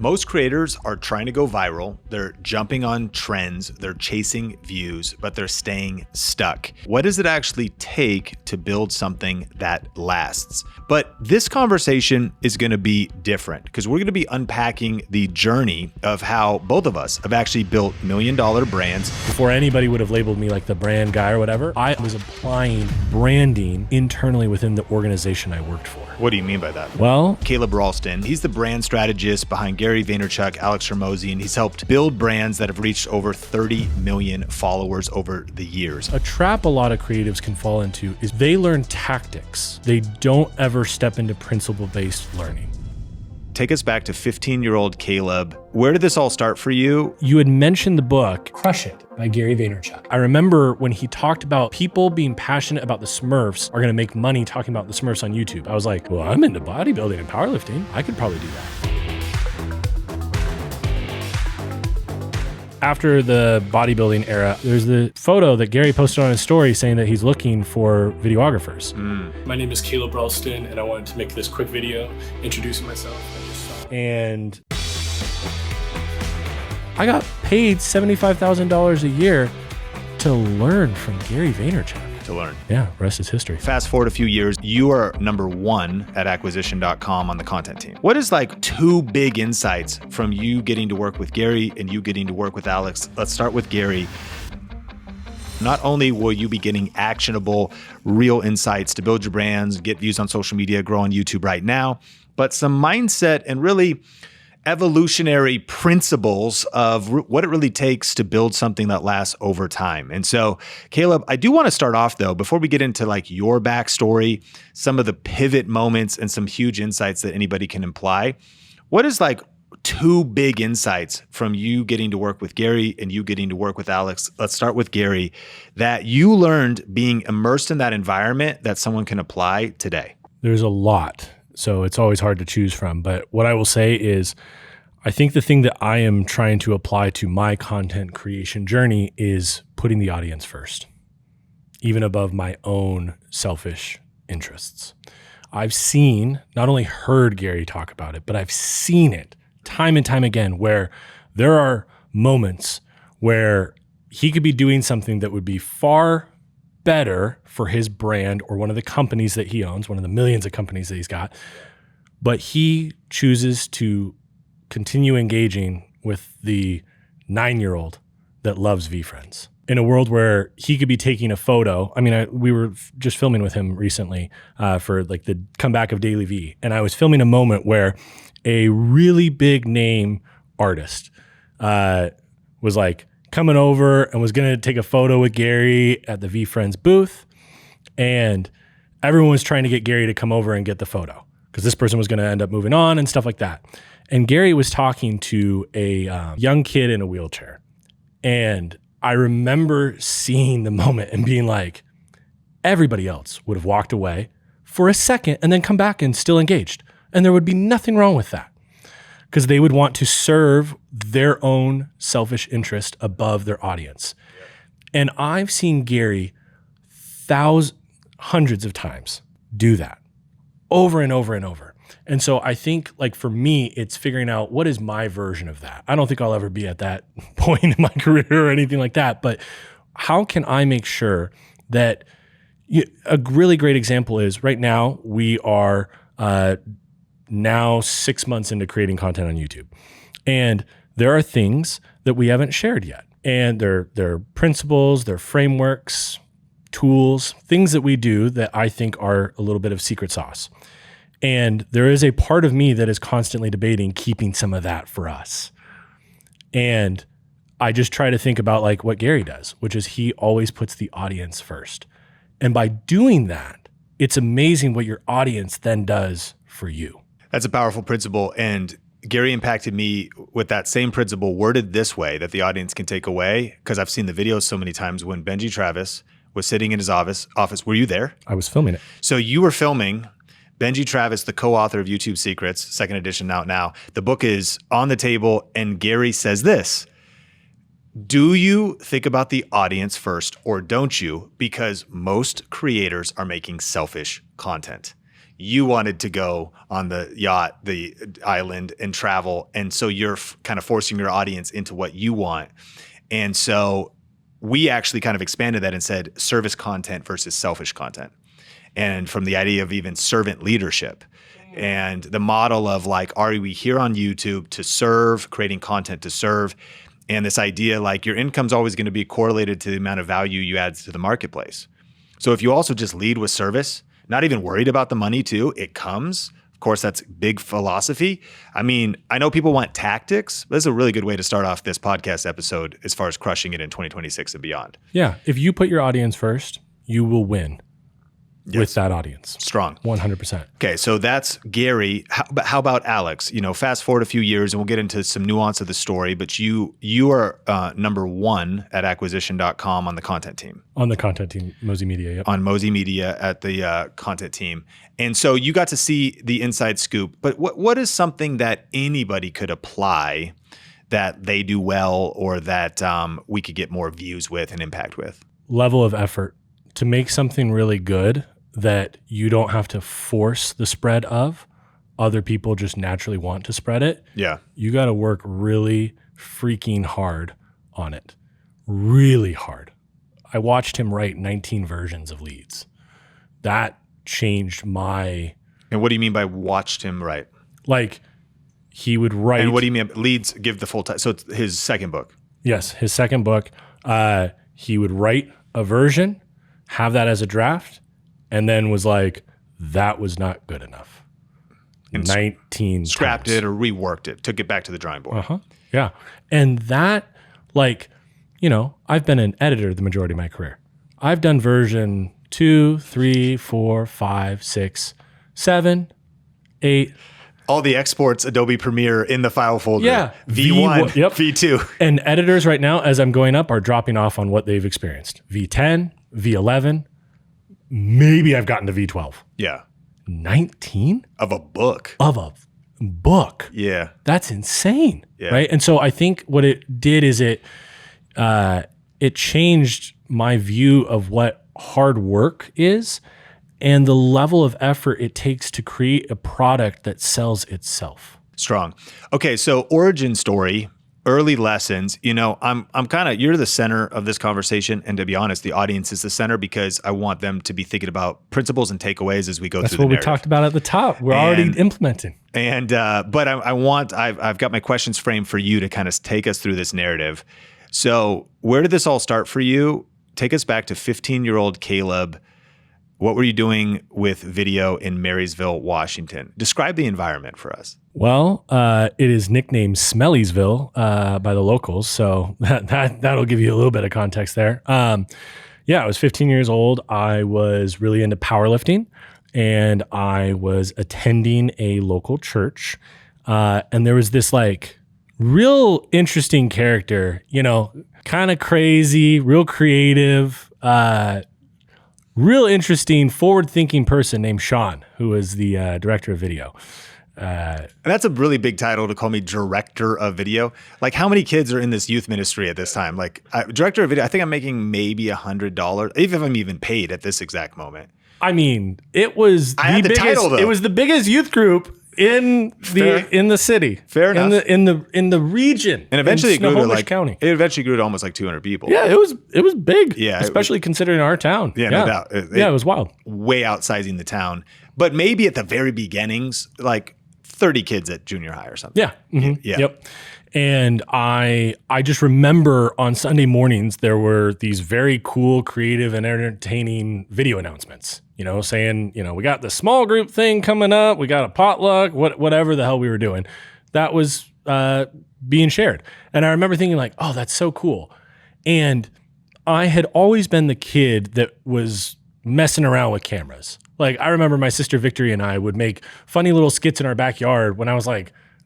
Most creators are trying to go viral. They're jumping on trends. They're chasing views, but they're staying stuck. What does it actually take to build something that lasts? But this conversation is going to be different because we're going to be unpacking the journey of how both of us have actually built $1 million brands. Before anybody would have labeled me like the brand guy or whatever, I was applying branding internally within the organization I worked for. What do you mean by that? Well, Caleb Ralston, he's the brand strategist behind Gary Vaynerchuk, Alex Mosy, and he's helped build brands that have reached over 30 million followers over the years. A trap a lot of creatives can fall into is they learn tactics. They don't ever step into principle-based learning. Take us back to 15-year-old Caleb. Where did this all start for you? You had mentioned the book, Crush It by Gary Vaynerchuk. I remember when he talked about people being passionate about the Smurfs are gonna make money talking about the Smurfs on YouTube. I was like, well, I'm into bodybuilding and powerlifting. I could probably do that. After the bodybuilding era, there's the photo that Gary posted on his story saying that he's looking for videographers. My name is Caleb Ralston, and I wanted to make this quick video introducing myself. And I got paid $75,000 a year to learn from Gary Vaynerchuk. To learn. Yeah, rest is history. Fast forward a few years, you are #1 at acquisition.com on the content team. What is like 2 big insights from you getting to work with Gary and you getting to work with Alex? Let's start with Gary. Not only will you be getting actionable, real insights to build your brands, get views on social media, grow on YouTube right now, but some mindset and really evolutionary principles of what it really takes to build something that lasts over time. And so, Caleb, I do want to start off though, before we get into like your backstory, some of the pivot moments and some huge insights that anybody can imply. What is like 2 big insights from you getting to work with Gary and you getting to work with Alex? Let's start with Gary, that you learned being immersed in that environment that someone can apply today. There's a lot. So it's always hard to choose from. But what I will say is, I think the thing that I am trying to apply to my content creation journey is putting the audience first, even above my own selfish interests. I've seen, not only heard Gary talk about it, but I've seen it time and time again where there are moments where he could be doing something that would be far better for his brand or one of the companies that he owns, one of the millions of companies that he's got, but he chooses to continue engaging with the 9-year-old that loves VeeFriends. In a world where he could be taking a photo, we were just filming with him recently for like the comeback of Daily V, and I was filming a moment where a really big name artist was like, coming over and was going to take a photo with Gary at the VeeFriends booth. And everyone was trying to get Gary to come over and get the photo because this person was going to end up moving on and stuff like that. And Gary was talking to a young kid in a wheelchair. And I remember seeing the moment and being like, everybody else would have walked away for a second and then come back and still engaged. And there would be nothing wrong with that, because they would want to serve their own selfish interest above their audience. And I've seen Gary hundreds of times do that over and over and over. And so I think like for me, it's figuring out what is my version of that. I don't think I'll ever be at that point in my career or anything like that, but how can I make sure that a really great example is right now we are now 6 months into creating content on YouTube. And there are things that we haven't shared yet. And they're principles, they're frameworks, tools, things that we do that I think are a little bit of secret sauce. And there is a part of me that is constantly debating keeping some of that for us. And I just try to think about like what Gary does, which is he always puts the audience first. And by doing that, it's amazing what your audience then does for you. That's a powerful principle. And Gary impacted me with that same principle worded this way that the audience can take away, because I've seen the videos so many times when Benji Travis was sitting in his office. Were you there? I was filming it. So you were filming. Benji Travis, the co-author of YouTube Secrets, 2nd edition out now. The book is on the table and Gary says this: do you think about the audience first or don't you? Because most creators are making selfish content. You wanted to go on the yacht, the island, and travel. And so you're kind of forcing your audience into what you want. And so we actually kind of expanded that and said service content versus selfish content. And from the idea of even servant leadership and the model of like, are we here on YouTube to serve, creating content to serve? And this idea like your income's always going to be correlated to the amount of value you add to the marketplace. So if you also just lead with service, not even worried about the money too, it comes. Of course, that's big philosophy. I mean, I know people want tactics, but this is a really good way to start off this podcast episode as far as crushing it in 2026 and beyond. Yeah. If you put your audience first, you will win. Yes. With that audience. Strong. 100%. Okay, so that's Gary. How about Alex? Fast forward a few years and we'll get into some nuance of the story, but you are number one at acquisition.com on the content team. On the content team, Mosy Media, yep. On Mosy Media at the content team. And so you got to see the inside scoop, but what is something that anybody could apply that they do well or that we could get more views with and impact with? Level of effort. To make something really good that you don't have to force the spread of, other people just naturally want to spread it. Yeah. You got to work really freaking hard on it. Really hard. I watched him write 19 versions of leads. That changed my... And what do you mean by watched him write? Like he would write... And what do you mean leads, give the full time? So it's his second book. Yes, his second book. He would write a version, have that as a draft, and then was like, that was not good enough. And 19 scrapped times. it or reworked it, took it back to the drawing board. Yeah. And that, I've been an editor the majority of my career. I've done version 2, 3, 4, 5, 6, 7, 8. All the exports, Adobe Premiere in the file folder. Yeah. V1, yep. V2. And editors right now, as I'm going up, are dropping off on what they've experienced. V10, V11, maybe I've gotten to V12. Yeah. 19? Of a book. Of a book. Yeah. That's insane. Yeah. Right. And so I think what it did is it changed my view of what hard work is and the level of effort it takes to create a product that sells itself. Strong. Okay. So origin story, early lessons, I'm kind of, you're the center of this conversation. And to be honest, the audience is the center because I want them to be thinking about principles and takeaways as we go through the narrative. That's what we talked about at the top. We're already implementing. And, but I've got my questions framed for you to kind of take us through this narrative. So where did this all start for you? Take us back to 15-year-old Caleb. What were you doing with video in Marysville, Washington? Describe the environment for us. Well, it is nicknamed Smelliesville by the locals, so that'll give you a little bit of context there. I was 15 years old. I was really into powerlifting, and I was attending a local church, and there was this real interesting character, kind of crazy, real creative, real interesting, forward-thinking person named Sean, who was the director of video. And that's a really big title to call me director of video. Like, how many kids are in this youth ministry at this time? Director of video, I think I'm making maybe $100, even if I'm even paid at this exact moment. I mean, it was the biggest title, though. It was the biggest youth group in the city. Fair enough. In the region. And eventually it grew to County. It eventually grew to almost 200 people. Yeah, it was big. Yeah, especially considering our town. Yeah, no doubt. It was wild. Way outsizing the town. But maybe at the very beginnings, 30 kids at junior high or something. Yeah. Mm-hmm. Yeah. Yep. And I just remember on Sunday mornings, there were these very cool, creative, and entertaining video announcements, saying, we got the small group thing coming up. We got a potluck, whatever the hell we were doing. That was being shared. And I remember thinking oh, that's so cool. And I had always been the kid that was messing around with cameras. I remember my sister Victory and I would make funny little skits in our backyard when I was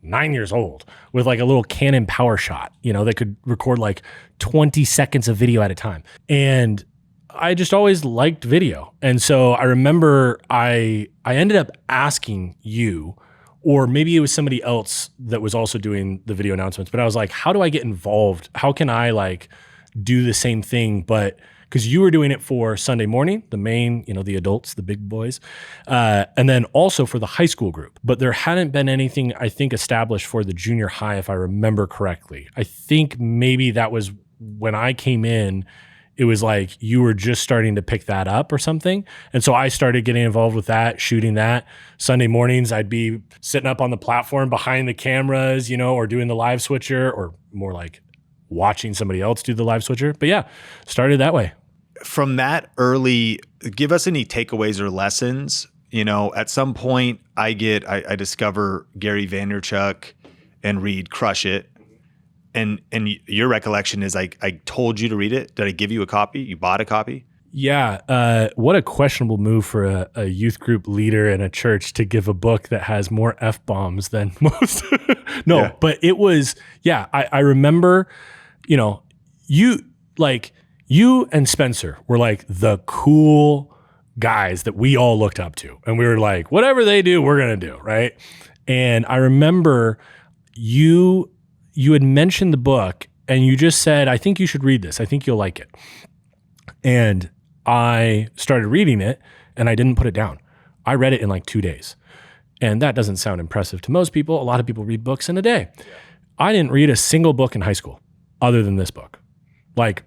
9 years old with a little Canon power shot, that could record 20 seconds of video at a time. And I just always liked video. And so I remember I ended up asking you, or maybe it was somebody else that was also doing the video announcements, but I was how do I get involved? How can I do the same thing, but because you were doing it for Sunday morning, the main, the adults, the big boys, and then also for the high school group. But there hadn't been anything, I think, established for the junior high, if I remember correctly. I think maybe that was when I came in, it was like you were just starting to pick that up or something. And so I started getting involved with that, shooting that. Sunday mornings, I'd be sitting up on the platform behind the cameras, or doing the live switcher, or more like watching somebody else do the live switcher. But yeah, started that way. From that early, give us any takeaways or lessons. At some point I discover Gary Vaynerchuk and read Crush It. And your recollection is I told you to read it. Did I give you a copy? You bought a copy? Yeah. What a questionable move for a youth group leader in a church to give a book that has more F-bombs than most. No, yeah. But it was, yeah, I remember, you and Spencer were like the cool guys that we all looked up to. And we were like, whatever they do, we're going to do, right? And I remember you had mentioned the book and you just said, I think you should read this. I think you'll like it. And I started reading it and I didn't put it down. I read it in like 2 days. And that doesn't sound impressive to most people. A lot of people read books in a day. Yeah. I didn't read a single book in high school other than this book. Like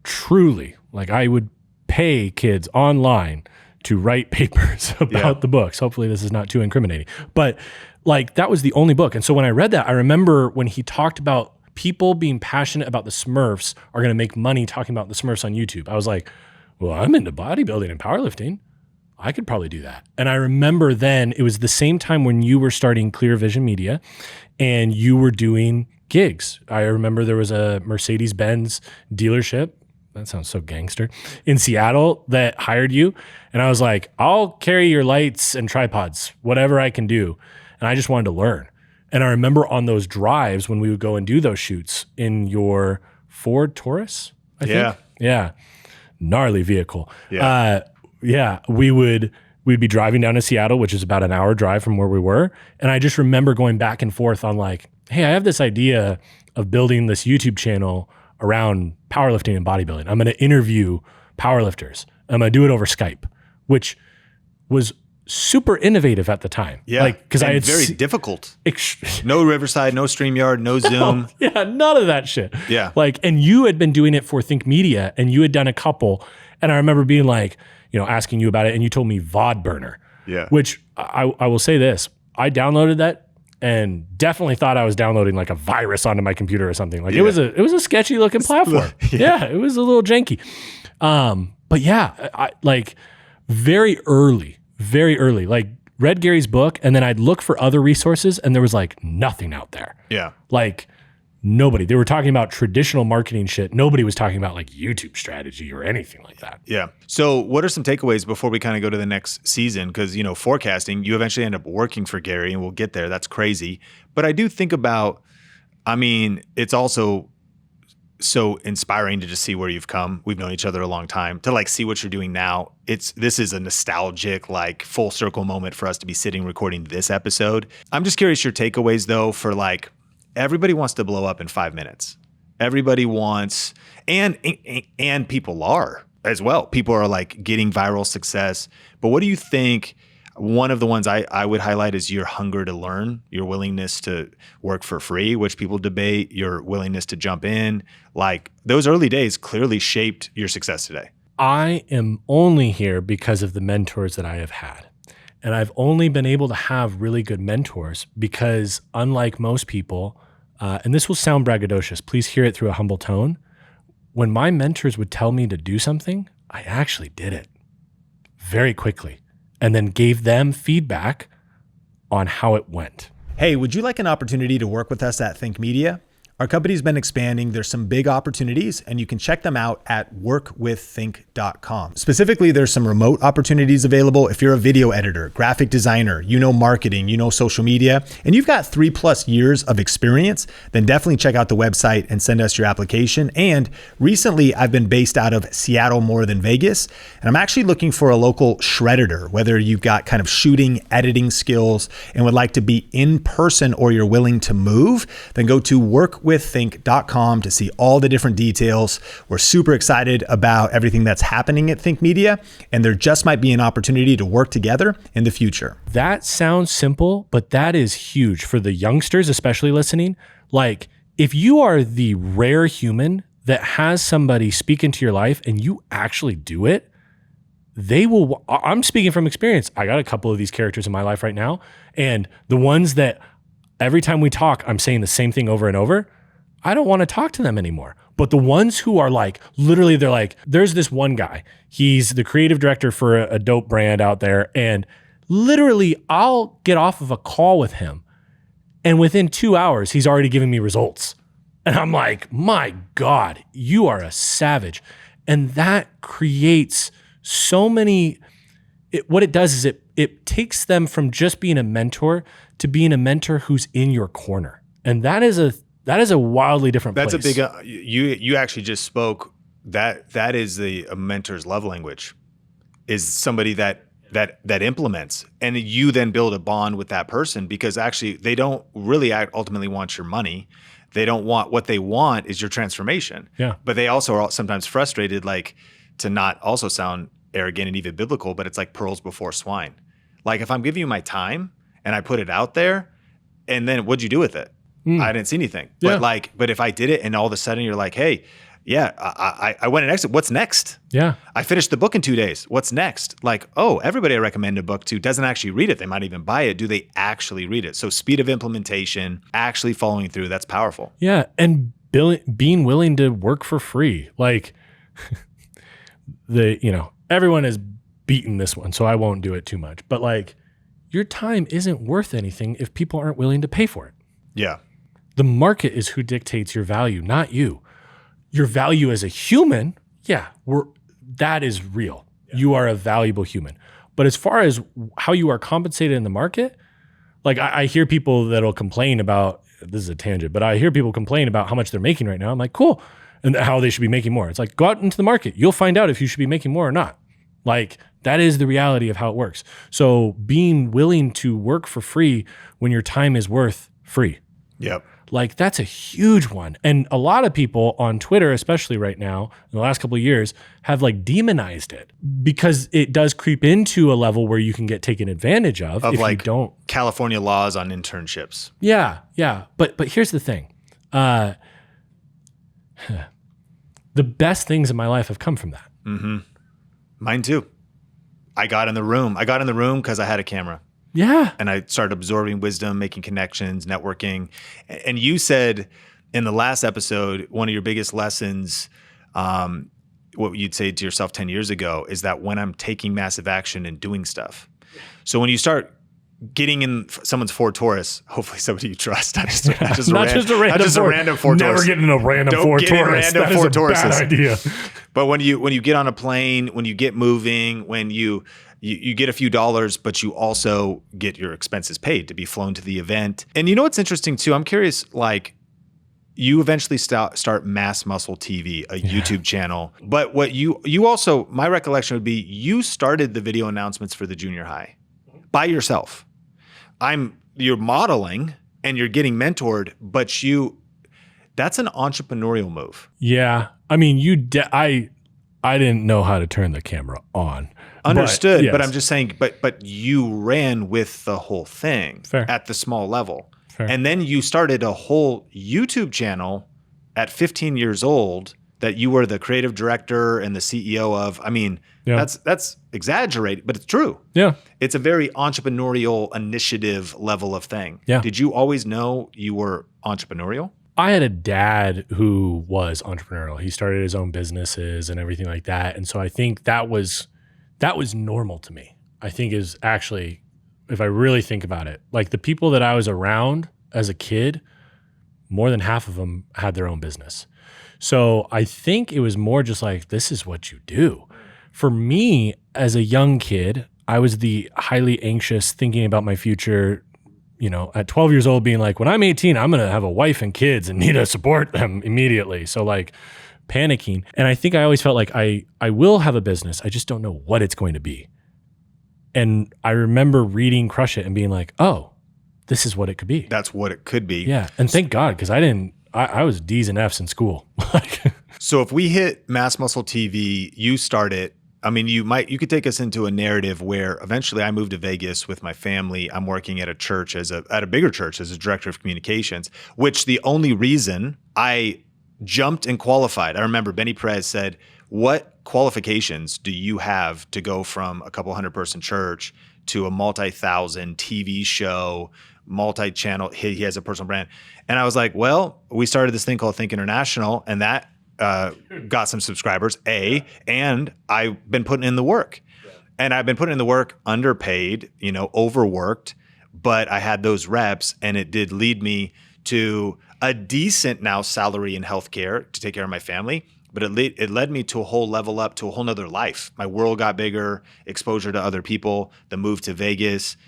truly, like I would pay kids online to write papers about the books. Hopefully this is not too incriminating. But like that was the only book. And so when I read that, I remember when he talked about people being passionate about the Smurfs are going to make money talking about the Smurfs on YouTube. I was like, well, I'm into bodybuilding and powerlifting. I could probably do that. And I remember then it was the same time when you were starting Clear Vision Media and you were doing gigs. I remember there was a Mercedes-Benz dealership, that sounds so gangster, in Seattle that hired you. And I was like, I'll carry your lights and tripods, whatever I can do. And I just wanted to learn. And I remember on those drives when we would go and do those shoots in your Ford Taurus, I think. Yeah. Gnarly vehicle. We'd be driving down to Seattle, which is about an hour drive from where we were. And I just remember going back and forth on like, hey, I have this idea of building this YouTube channel around powerlifting and bodybuilding. I'm going to interview powerlifters. I'm going to do it over Skype, which was super innovative at the time. Yeah. Because I had very difficult. No Riverside, no StreamYard, no Zoom. Yeah, none of that shit. Yeah. And you had been doing it for Think Media and you had done a couple. And I remember being like, asking you about it and you told me VOD burner. Yeah. Which I will say this, I downloaded that and definitely thought I was downloading like a virus onto my computer or something. Like it was a sketchy looking platform. Yeah, it was a little janky. But yeah, I like very early, like read Gary's book and then I'd look for other resources and there was like nothing out there. Yeah. Like nobody. They were talking about traditional marketing shit. Nobody was talking about like YouTube strategy or anything like that. Yeah. So what are some takeaways before we kind of go to the next season? Because, forecasting, you eventually end up working for Gary and we'll get there. That's crazy. But I do think about, it's also so inspiring to just see where you've come. We've known each other a long time to like see what you're doing now. This is a nostalgic, like full circle moment for us to be sitting recording this episode. I'm just curious your takeaways though, for like, everybody wants to blow up in 5 minutes. Everybody wants, and people are as well. People are like getting viral success. But what do you think? One of the ones I would highlight is your hunger to learn, your willingness to work for free, which people debate, your willingness to jump in. Like those early days clearly shaped your success today. I am only here because of the mentors that I have had. And I've only been able to have really good mentors because unlike most people, and this will sound braggadocious, please hear it through a humble tone. When my mentors would tell me to do something, I actually did it very quickly and then gave them feedback on how it went. Hey, would you like an opportunity to work with us at Think Media? Our company's been expanding. There's some big opportunities and you can check them out at workwiththink.com. Specifically, there's some remote opportunities available. If you're a video editor, graphic designer, marketing, social media, and you've got 3+ years of experience, then definitely check out the website and send us your application. And recently I've been based out of Seattle more than Vegas, and I'm actually looking for a local shredder, whether you've got kind of shooting, editing skills and would like to be in person or you're willing to move, then go to workwiththink.com workwiththink.com to see all the different details. We're super excited about everything that's happening at Think Media, and there just might be an opportunity to work together in the future. That sounds simple, but that is huge for the youngsters, especially listening. Like, if you are the rare human that has somebody speak into your life and you actually do it, they will. I'm speaking from experience. I got a couple of these characters in my life right now, and the ones that every time we talk, I'm saying the same thing over and over, I don't want to talk to them anymore. But the ones who are like, literally, they're like, there's this one guy. He's the creative director for a dope brand out there. And literally, I'll get off of a call with him, and within 2 hours, he's already giving me results. And I'm like, my God, you are a savage. And that creates so many, what it does is it takes them from just being a mentor to being a mentor who's in your corner. And that is a wildly different place. That's a big, you actually just spoke, that is a mentor's love language, is somebody that implements, and you then build a bond with that person, because actually they don't really ultimately want your money. They don't want, what they want is your transformation. Yeah. But they also are sometimes frustrated, like, to not also sound arrogant and even biblical, but it's like pearls before swine. Like, if I'm giving you my time and I put it out there, and then what'd you do with it? I didn't see anything. Yeah. But if I did it and all of a sudden you're like, hey, yeah, I went and exited. What's next? Yeah. I finished the book in 2 days. What's next? Like, oh, everybody I recommend a book to doesn't actually read it. They might even buy it. Do they actually read it? So speed of implementation, actually following through, that's powerful. Yeah. And being willing to work for free. Like, everyone has beaten this one, so I won't do it too much. But like, your time isn't worth anything if people aren't willing to pay for it. Yeah. The market is who dictates your value, not you. Your value as a human, that is real. Yeah. You are a valuable human. But as far as how you are compensated in the market, like I hear people that'll complain about, this is a tangent, but I hear people complain about how much they're making right now. I'm like, cool. And how they should be making more. It's like, go out into the market. You'll find out if you should be making more or not. Like, that is the reality of how it works. So being willing to work for free when your time is worth free. Yep. Like, that's a huge one. And a lot of people on Twitter, especially right now, in the last couple of years, have like demonized it, because it does creep into a level where you can get taken advantage of if like you don't. California laws on internships. Yeah. Yeah. But here's the thing. The best things in my life have come from that. Mm-hmm. Mine too. I got in the room because I had a camera. Yeah. And I started absorbing wisdom, making connections, networking. And you said in the last episode, one of your biggest lessons, what you'd say to yourself 10 years ago, is that when I'm taking massive action and doing stuff. So when you start getting in someone's Ford Taurus, hopefully somebody you trust, not just a random Ford Taurus. Never get in a random Ford Taurus. That is a bad idea. But when you get on a plane, when you get moving, when you get a few dollars, but you also get your expenses paid to be flown to the event. And you know what's interesting too? I'm curious, like, you eventually start Mass Muscle TV, a YouTube channel. But what you also, my recollection would be, you started the video announcements for the junior high by yourself. You're modeling and you're getting mentored, but that's an entrepreneurial move. Yeah. I mean, I didn't know how to turn the camera on. Understood. Yes. But I'm just saying, but you ran with the whole thing. Fair. At the small level. Fair. And then you started a whole YouTube channel at 15 years old that you were the creative director and the CEO of. I mean, that's exaggerated, but it's true. Yeah. It's a very entrepreneurial initiative level of thing. Yeah. Did you always know you were entrepreneurial? I had a dad who was entrepreneurial. He started his own businesses and everything like that. And so I think that was normal to me. I think is actually, if I really think about it, like the people that I was around as a kid, more than half of them had their own business. So I think it was more just like, this is what you do. For me, as a young kid, I was the highly anxious, thinking about my future, at 12 years old, being like, when I'm 18, I'm going to have a wife and kids and need to support them immediately. So like panicking. And I think I always felt like I will have a business. I just don't know what it's going to be. And I remember reading Crush It and being like, oh, this is what it could be. That's what it could be. Yeah. And thank God, because I I was D's and F's in school. So if we hit Mass Muscle TV, you start it. I mean, you could take us into a narrative where eventually I moved to Vegas with my family. I'm working at a church at a bigger church as a director of communications, which the only reason I jumped and qualified. I remember Benny Perez said, "What qualifications do you have to go from a couple 100-person church to a multi-thousand TV show, multi-channel?" He has a personal brand. And I was like, well, we started this thing called Think International, and that got some subscribers, and I've been putting in the work. And I've been putting in the work underpaid, overworked, but I had those reps, and it did lead me to a decent now salary in healthcare to take care of my family. But it led me to a whole level up, to a whole nother life. My world got bigger, exposure to other people, the move to Vegas.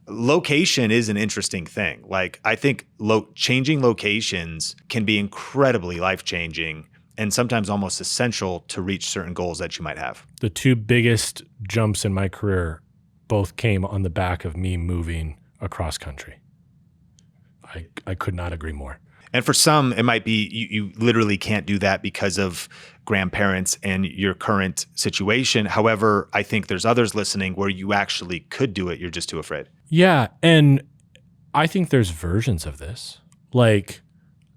Location is an interesting thing. Like, I think changing locations can be incredibly life-changing and sometimes almost essential to reach certain goals that you might have. The two biggest jumps in my career both came on the back of me moving across country. I could not agree more. And for some, it might be you literally can't do that because of grandparents and your current situation. However, I think there's others listening where you actually could do it. You're just too afraid. Yeah. And I think there's versions of this. Like,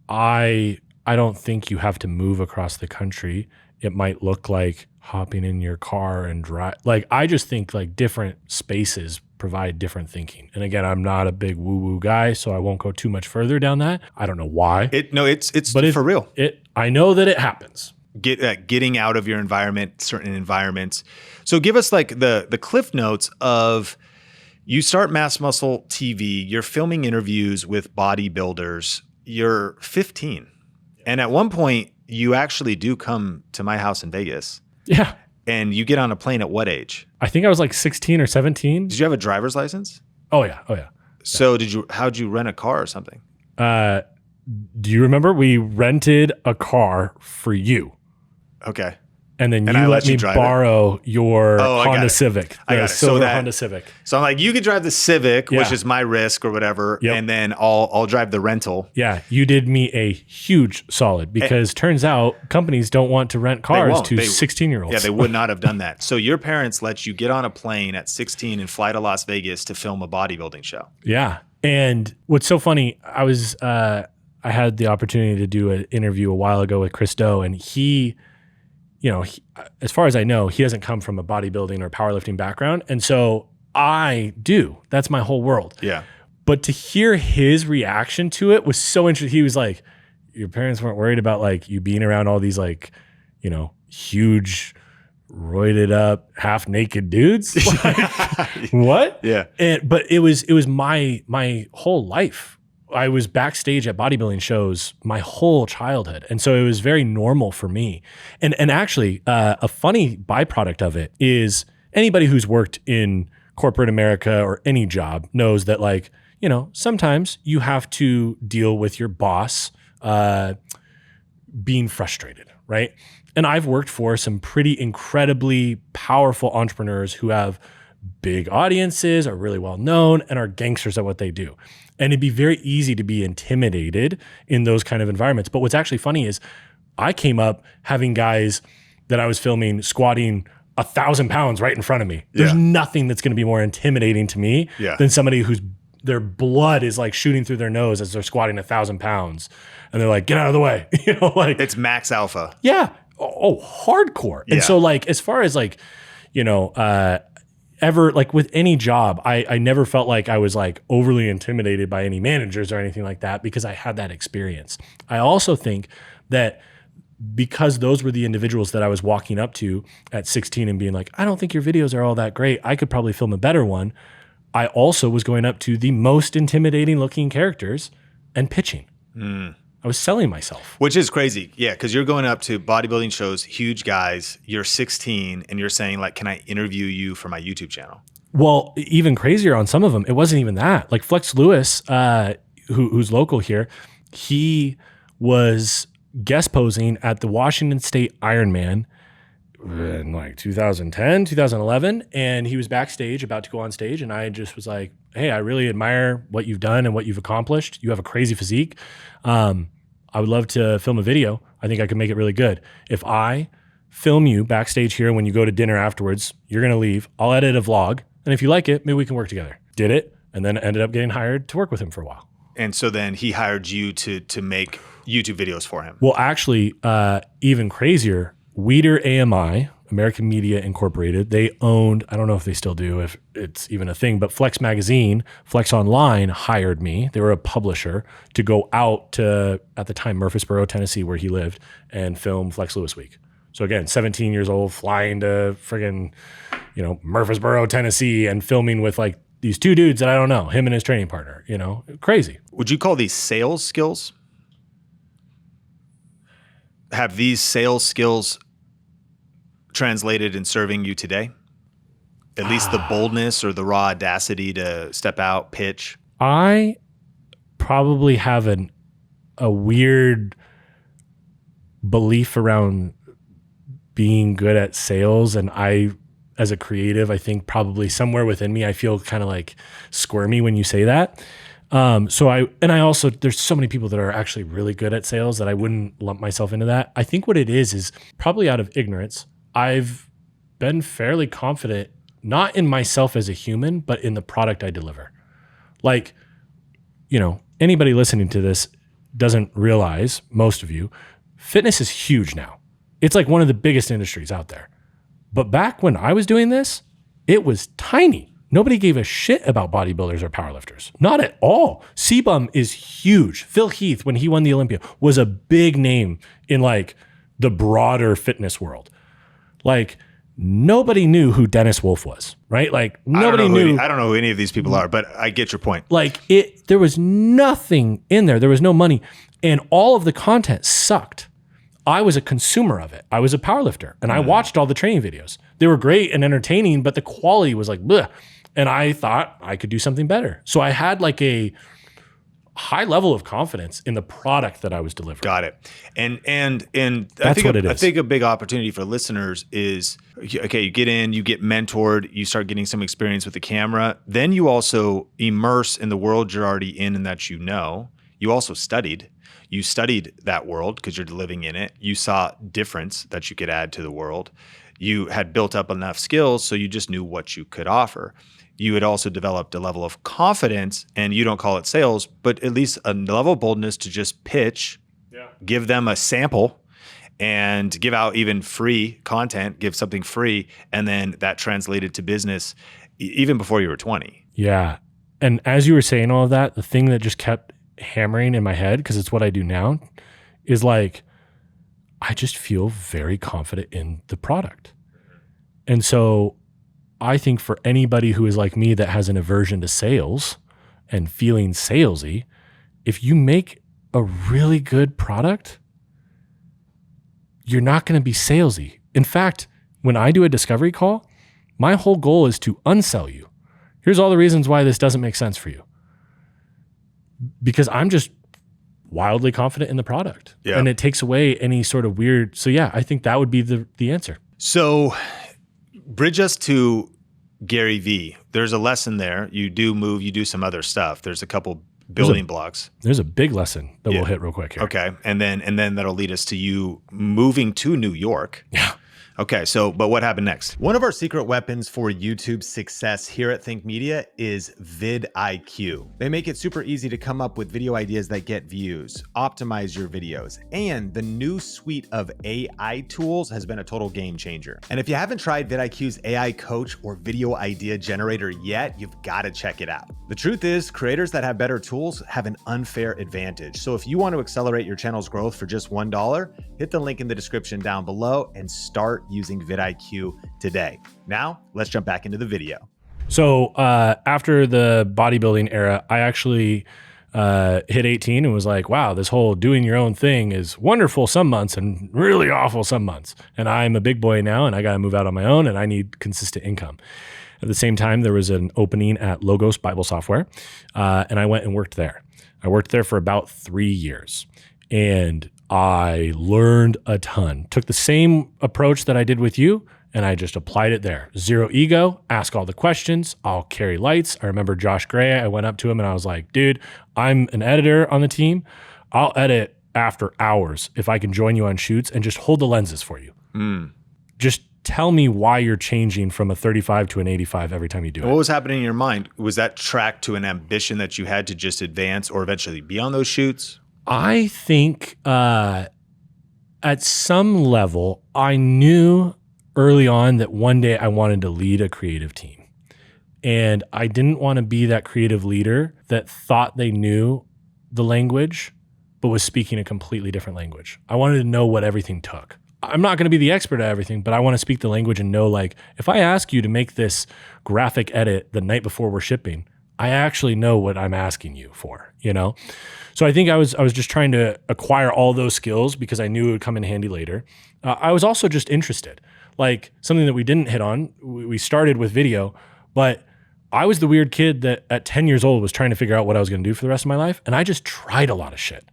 I don't think you have to move across the country. It might look like hopping in your car and drive. Like, I just think like different spaces provide different thinking. And again, I'm not a big woo-woo guy, so I won't go too much further down that. I don't know why. It's for real. I know that it happens. Getting out of your environment, certain environments. So give us like the cliff notes of, you start Mass Muscle TV, you're filming interviews with bodybuilders, you're 15. And at one point, you actually do come to my house in Vegas. Yeah. And you get on a plane at what age? I think I was like 16 or 17. Did you have a driver's license? Oh yeah. So how'd you rent a car or something? Do you remember we rented a car for you? Okay. And then you let me borrow your Honda Civic, the silver Honda Civic. So I'm like, you could drive the Civic, which is my risk or whatever, and then I'll drive the rental. Yeah, you did me a huge solid because turns out companies don't want to rent cars to 16-year-olds. Yeah, they would not have done that. So your parents let you get on a plane at 16 and fly to Las Vegas to film a bodybuilding show. Yeah, and what's so funny, I had the opportunity to do an interview a while ago with Chris Do, and he, as far as I know, he doesn't come from a bodybuilding or powerlifting background. And so I do. That's my whole world. Yeah. But to hear his reaction to it was so interesting. He was like, your parents weren't worried about like you being around all these like, huge, roided up, half naked dudes? Like, what? Yeah. But it was my whole life. I was backstage at bodybuilding shows my whole childhood. And so it was very normal for me. And actually, a funny byproduct of it is anybody who's worked in corporate America or any job knows that, like, sometimes you have to deal with your boss being frustrated, right? And I've worked for some pretty incredibly powerful entrepreneurs who have big audiences, are really well known, and are gangsters at what they do. And it'd be very easy to be intimidated in those kind of environments. But what's actually funny is I came up having guys that I was filming squatting 1,000 pounds right in front of me. There's nothing that's going to be more intimidating to me than somebody whose their blood is like shooting through their nose as they're squatting 1,000 pounds. And they're like, get out of the way. Like it's max alpha. Yeah. Oh, hardcore. And so like, as far as like, ever, like with any job, I never felt like I was like overly intimidated by any managers or anything like that because I had that experience. I also think that because those were the individuals that I was walking up to at 16 and being like, I don't think your videos are all that great. I could probably film a better one. I also was going up to the most intimidating looking characters and pitching. I was selling myself. Which is crazy. Yeah, because you're going up to bodybuilding shows, huge guys, you're 16, and you're saying, like, can I interview you for my YouTube channel? Well, even crazier on some of them, it wasn't even that. Like Flex Lewis, who's local here, he was guest posing at the Washington State Ironman in like 2010, 2011. And he was backstage, about to go on stage. And I just was like, hey, I really admire what you've done and what you've accomplished. You have a crazy physique. I would love to film a video. I think I could make it really good. If I film you backstage here, when you go to dinner afterwards, you're going to leave. I'll edit a vlog. And if you like it, maybe we can work together. Did it. And then ended up getting hired to work with him for a while. And so then he hired you to make YouTube videos for him. Well, actually, even crazier, Weeder AMI, American Media Incorporated, they owned, I don't know if they still do, if it's even a thing, but Flex Magazine, Flex Online hired me. They were a publisher to go out to, at the time, Murfreesboro, Tennessee, where he lived, and film Flex Lewis Week. So again, 17 years old, flying to friggin', Murfreesboro, Tennessee, and filming with like these two dudes that I don't know, him and his training partner, crazy. Would you call these sales skills? Have these sales skills translated in serving you today? At least the boldness or the raw audacity to step out, pitch? I probably have a weird belief around being good at sales, and I, as a creative, I think probably somewhere within me, I feel kind of like squirmy when you say that. So I also, there's so many people that are actually really good at sales that I wouldn't lump myself into that. I think what it is probably out of ignorance. I've been fairly confident, not in myself as a human, but in the product I deliver. Like, anybody listening to this doesn't realize, most of you, fitness is huge now. It's like one of the biggest industries out there. But back when I was doing this, it was tiny. Nobody gave a shit about bodybuilders or powerlifters. Not at all. C-Bum is huge. Phil Heath, when he won the Olympia, was a big name in like the broader fitness world. Like nobody knew who Dennis Wolf was, right? Like nobody knew. I don't know who any of these people are, but I get your point. Like there was nothing in there. There was no money, and all of the content sucked. I was a consumer of it. I was a powerlifter, and I watched all the training videos. They were great and entertaining, but the quality was like, bleh. And I thought I could do something better. So I had like a high level of confidence in the product that I was delivering. Got it. And That's what it is. I think a big opportunity for listeners is, okay, you get in, you get mentored, you start getting some experience with the camera. Then you also immerse in the world you're already in and that you know. You also studied. You studied that world because you're living in it. You saw difference that you could add to the world. You had built up enough skills so you just knew what you could offer. You had also developed a level of confidence, and you don't call it sales, but at least a level of boldness to just pitch, give them a sample, and give out even free content, give something free, and then that translated to business even before you were 20. Yeah. And as you were saying all of that, the thing that just kept hammering in my head, because it's what I do now, is like, I just feel very confident in the product. And so I think for anybody who is like me that has an aversion to sales and feeling salesy, if you make a really good product, you're not going to be salesy. In fact, when I do a discovery call, my whole goal is to unsell you. Here's all the reasons why this doesn't make sense for you. Because I'm just wildly confident in the product. Yeah. And it takes away any sort of weird. So yeah, I think that would be the answer. So bridge us to Gary V. There's a lesson there. You do move, you do some other stuff. There's a couple building blocks. There's a big lesson that we'll hit real quick here. Okay. And then that'll lead us to you moving to New York. Yeah. Okay, but what happened next? One of our secret weapons for YouTube success here at Think Media is vidIQ. They make it super easy to come up with video ideas that get views, optimize your videos, and the new suite of AI tools has been a total game changer. And if you haven't tried vidIQ's AI coach or video idea generator yet, you've got to check it out. The truth is, creators that have better tools have an unfair advantage. So if you want to accelerate your channel's growth for just $1, hit the link in the description down below and start using vidIQ today. Now, let's jump back into the video. So after the bodybuilding era, I actually hit 18 and was like, wow, this whole doing your own thing is wonderful some months and really awful some months. And I'm a big boy now and I got to move out on my own and I need consistent income. At the same time, there was an opening at Logos Bible Software and I went and worked there. I worked there for about 3 years and I learned a ton. Took the same approach that I did with you and I just applied it there. Zero ego, ask all the questions. I'll carry lights. I remember Josh Gray. I went up to him and I was like, dude, I'm an editor on the team. I'll edit after hours if I can join you on shoots and just hold the lenses for you. Just tell me why you're changing from a 35 to an 85 every time you do it. What was happening in your mind? Was that tracked to an ambition that you had to just advance or eventually be on those shoots? I think at some level, I knew early on that one day I wanted to lead a creative team. And I didn't want to be that creative leader that thought they knew the language, but was speaking a completely different language. I wanted to know what everything took. I'm not going to be the expert at everything, but I want to speak the language and know, like, if I ask you to make this graphic edit the night before we're shipping, I actually know what I'm asking you for, you know? So I think I was just trying to acquire all those skills because I knew it would come in handy later. I was also just interested. Like, something that we didn't hit on, we started with video, but I was the weird kid that at 10 years old was trying to figure out what I was going to do for the rest of my life. And I just tried a lot of shit.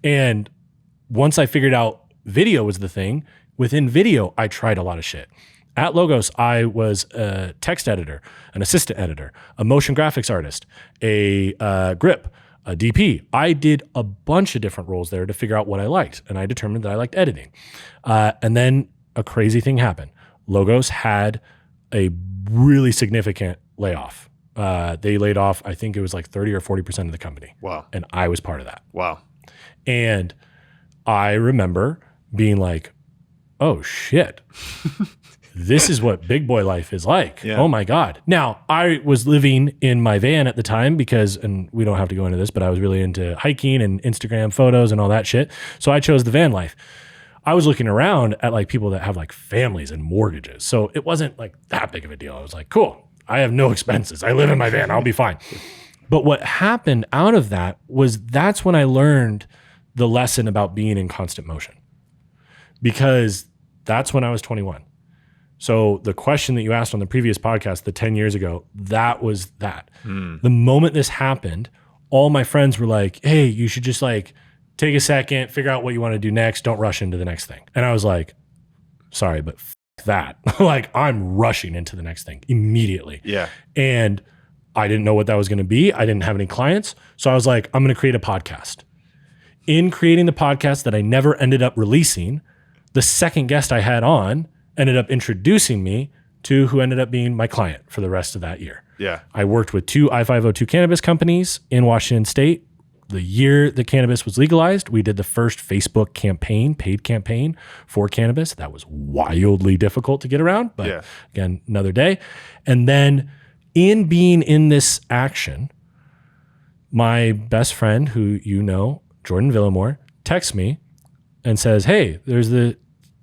And once I figured out video was the thing, within video, I tried a lot of shit. At Logos, I was a text editor, an assistant editor, a motion graphics artist, a grip, a DP. I did a bunch of different roles there to figure out what I liked. And I determined that I liked editing. And then a crazy thing happened. Logos had a really significant layoff. They laid off, I think it was like 30 or 40% of the company. Wow. And I was part of that. Wow. And I remember being like, oh shit, this is what big boy life is like. Yeah. Oh my God. Now, I was living in my van at the time because, and we don't have to go into this, but I was really into hiking and Instagram photos and all that shit. So I chose the van life. I was looking around at like people that have like families and mortgages. So it wasn't like that big of a deal. I was like, cool, I have no expenses. I live in my van. I'll be fine. But what happened out of that was that's when I learned the lesson about being in constant motion, because that's when I was 21. So the question that you asked on the previous podcast, the 10 years ago, that was that. The moment this happened, all my friends were like, hey, you should just like take a second, figure out what you want to do next. Don't rush into the next thing. And I was like, sorry, but that. Like, I'm rushing into the next thing immediately. Yeah. And I didn't know what that was going to be. I didn't have any clients. So I was like, I'm going to create a podcast. In creating the podcast that I never ended up releasing, the second guest I had on ended up introducing me to who ended up being my client for the rest of that year. Yeah. I worked with 2 I-502 cannabis companies in Washington State. The year that cannabis was legalized, we did the first Facebook campaign, paid campaign for cannabis. That was wildly difficult to get around, but again, another day. And then in being in this action, my best friend, who you know, Jordan Villamore, texts me and says, hey, there's the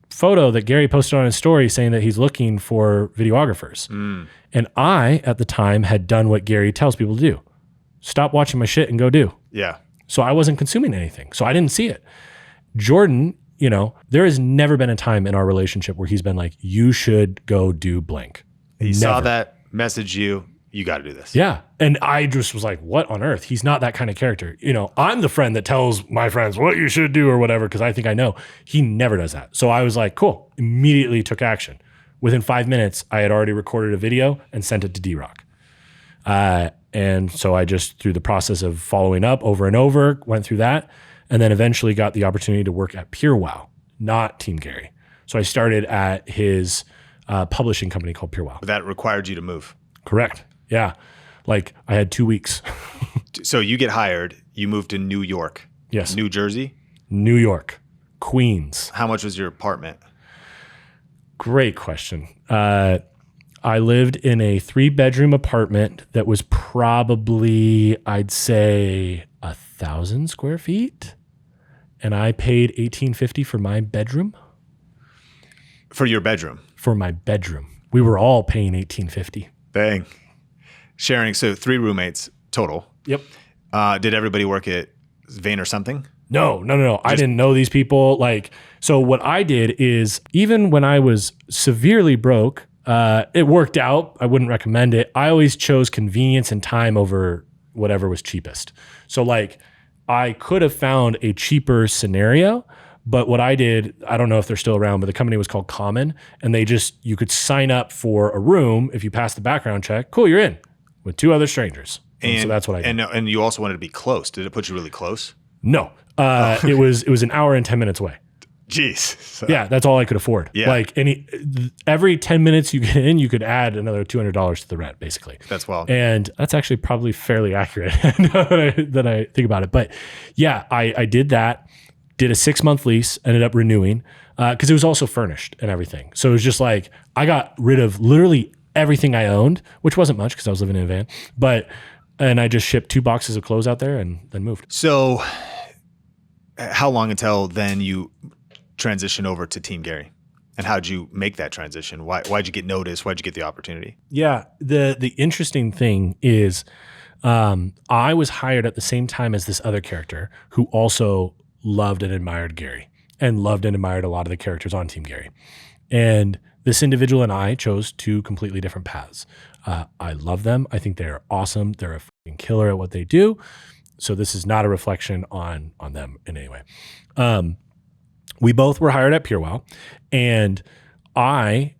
photo that Gary posted on his story saying that he's looking for videographers. And I, at the time, had done what Gary tells people to do. Stop watching my shit and go do. Yeah. So I wasn't consuming anything. So I didn't see it. Jordan, you know, there has never been a time in our relationship where he's been like, you should go do blank. He saw that, messaged you, you got to do this. Yeah. And I just was like, what on earth? He's not that kind of character. You know, I'm the friend that tells my friends what you should do or whatever, because I think I know. He never does that. So I was like, cool. Immediately took action. Within 5 minutes, I had already recorded a video and sent it to D-Rock. And so I just, through the process of following up over and over, went through that, and then eventually got the opportunity to work at PureWow, not Team Gary. So I started at his publishing company called PureWow. But that required you to move. Correct. Yeah. Like I had 2 weeks. So you get hired, you moved to New York. Yes. New Jersey? New York, Queens. How much was your apartment? Great question. I lived in a 3-bedroom apartment that was probably, I'd say, 1,000 square feet. And I paid $1,850 for my bedroom. For your bedroom? For my bedroom. We were all paying $1,850. Bang. Sharing, so 3 roommates total. Yep. Did everybody work at Vayner something? No. I didn't know these people. So what I did is, even when I was severely broke, it worked out. I wouldn't recommend it. I always chose convenience and time over whatever was cheapest. So I could have found a cheaper scenario, but what I did, I don't know if they're still around, but the company was called Common, and you could sign up for a room. If you passed the background check, cool, you're in with 2 other strangers. And so that's what I did. And you also wanted to be close. Did it put you really close? No, it was an hour and 10 minutes away. Jeez. So, Yeah, that's all I could afford. Yeah. Like every 10 minutes you get in, you could add another $200 to the rent, basically. that's wild. And that's actually probably fairly accurate now that I think about it. But yeah, I did that, did a 6-month lease, ended up renewing because it was also furnished and everything. So it was just like, I got rid of literally everything I owned, which wasn't much because I was living in a van, and I just shipped 2 boxes of clothes out there and then moved. So how long until then you transition over to Team Gary? And how'd you make that transition? Why'd you get noticed? Why'd you get the opportunity? Yeah. The interesting thing is I was hired at the same time as this other character who also loved and admired Gary and loved and admired a lot of the characters on Team Gary. And this individual and I chose 2 completely different paths. I love them. I think they're awesome. They're a fucking killer at what they do. So this is not a reflection on them in any way. We both were hired at PureWow, and I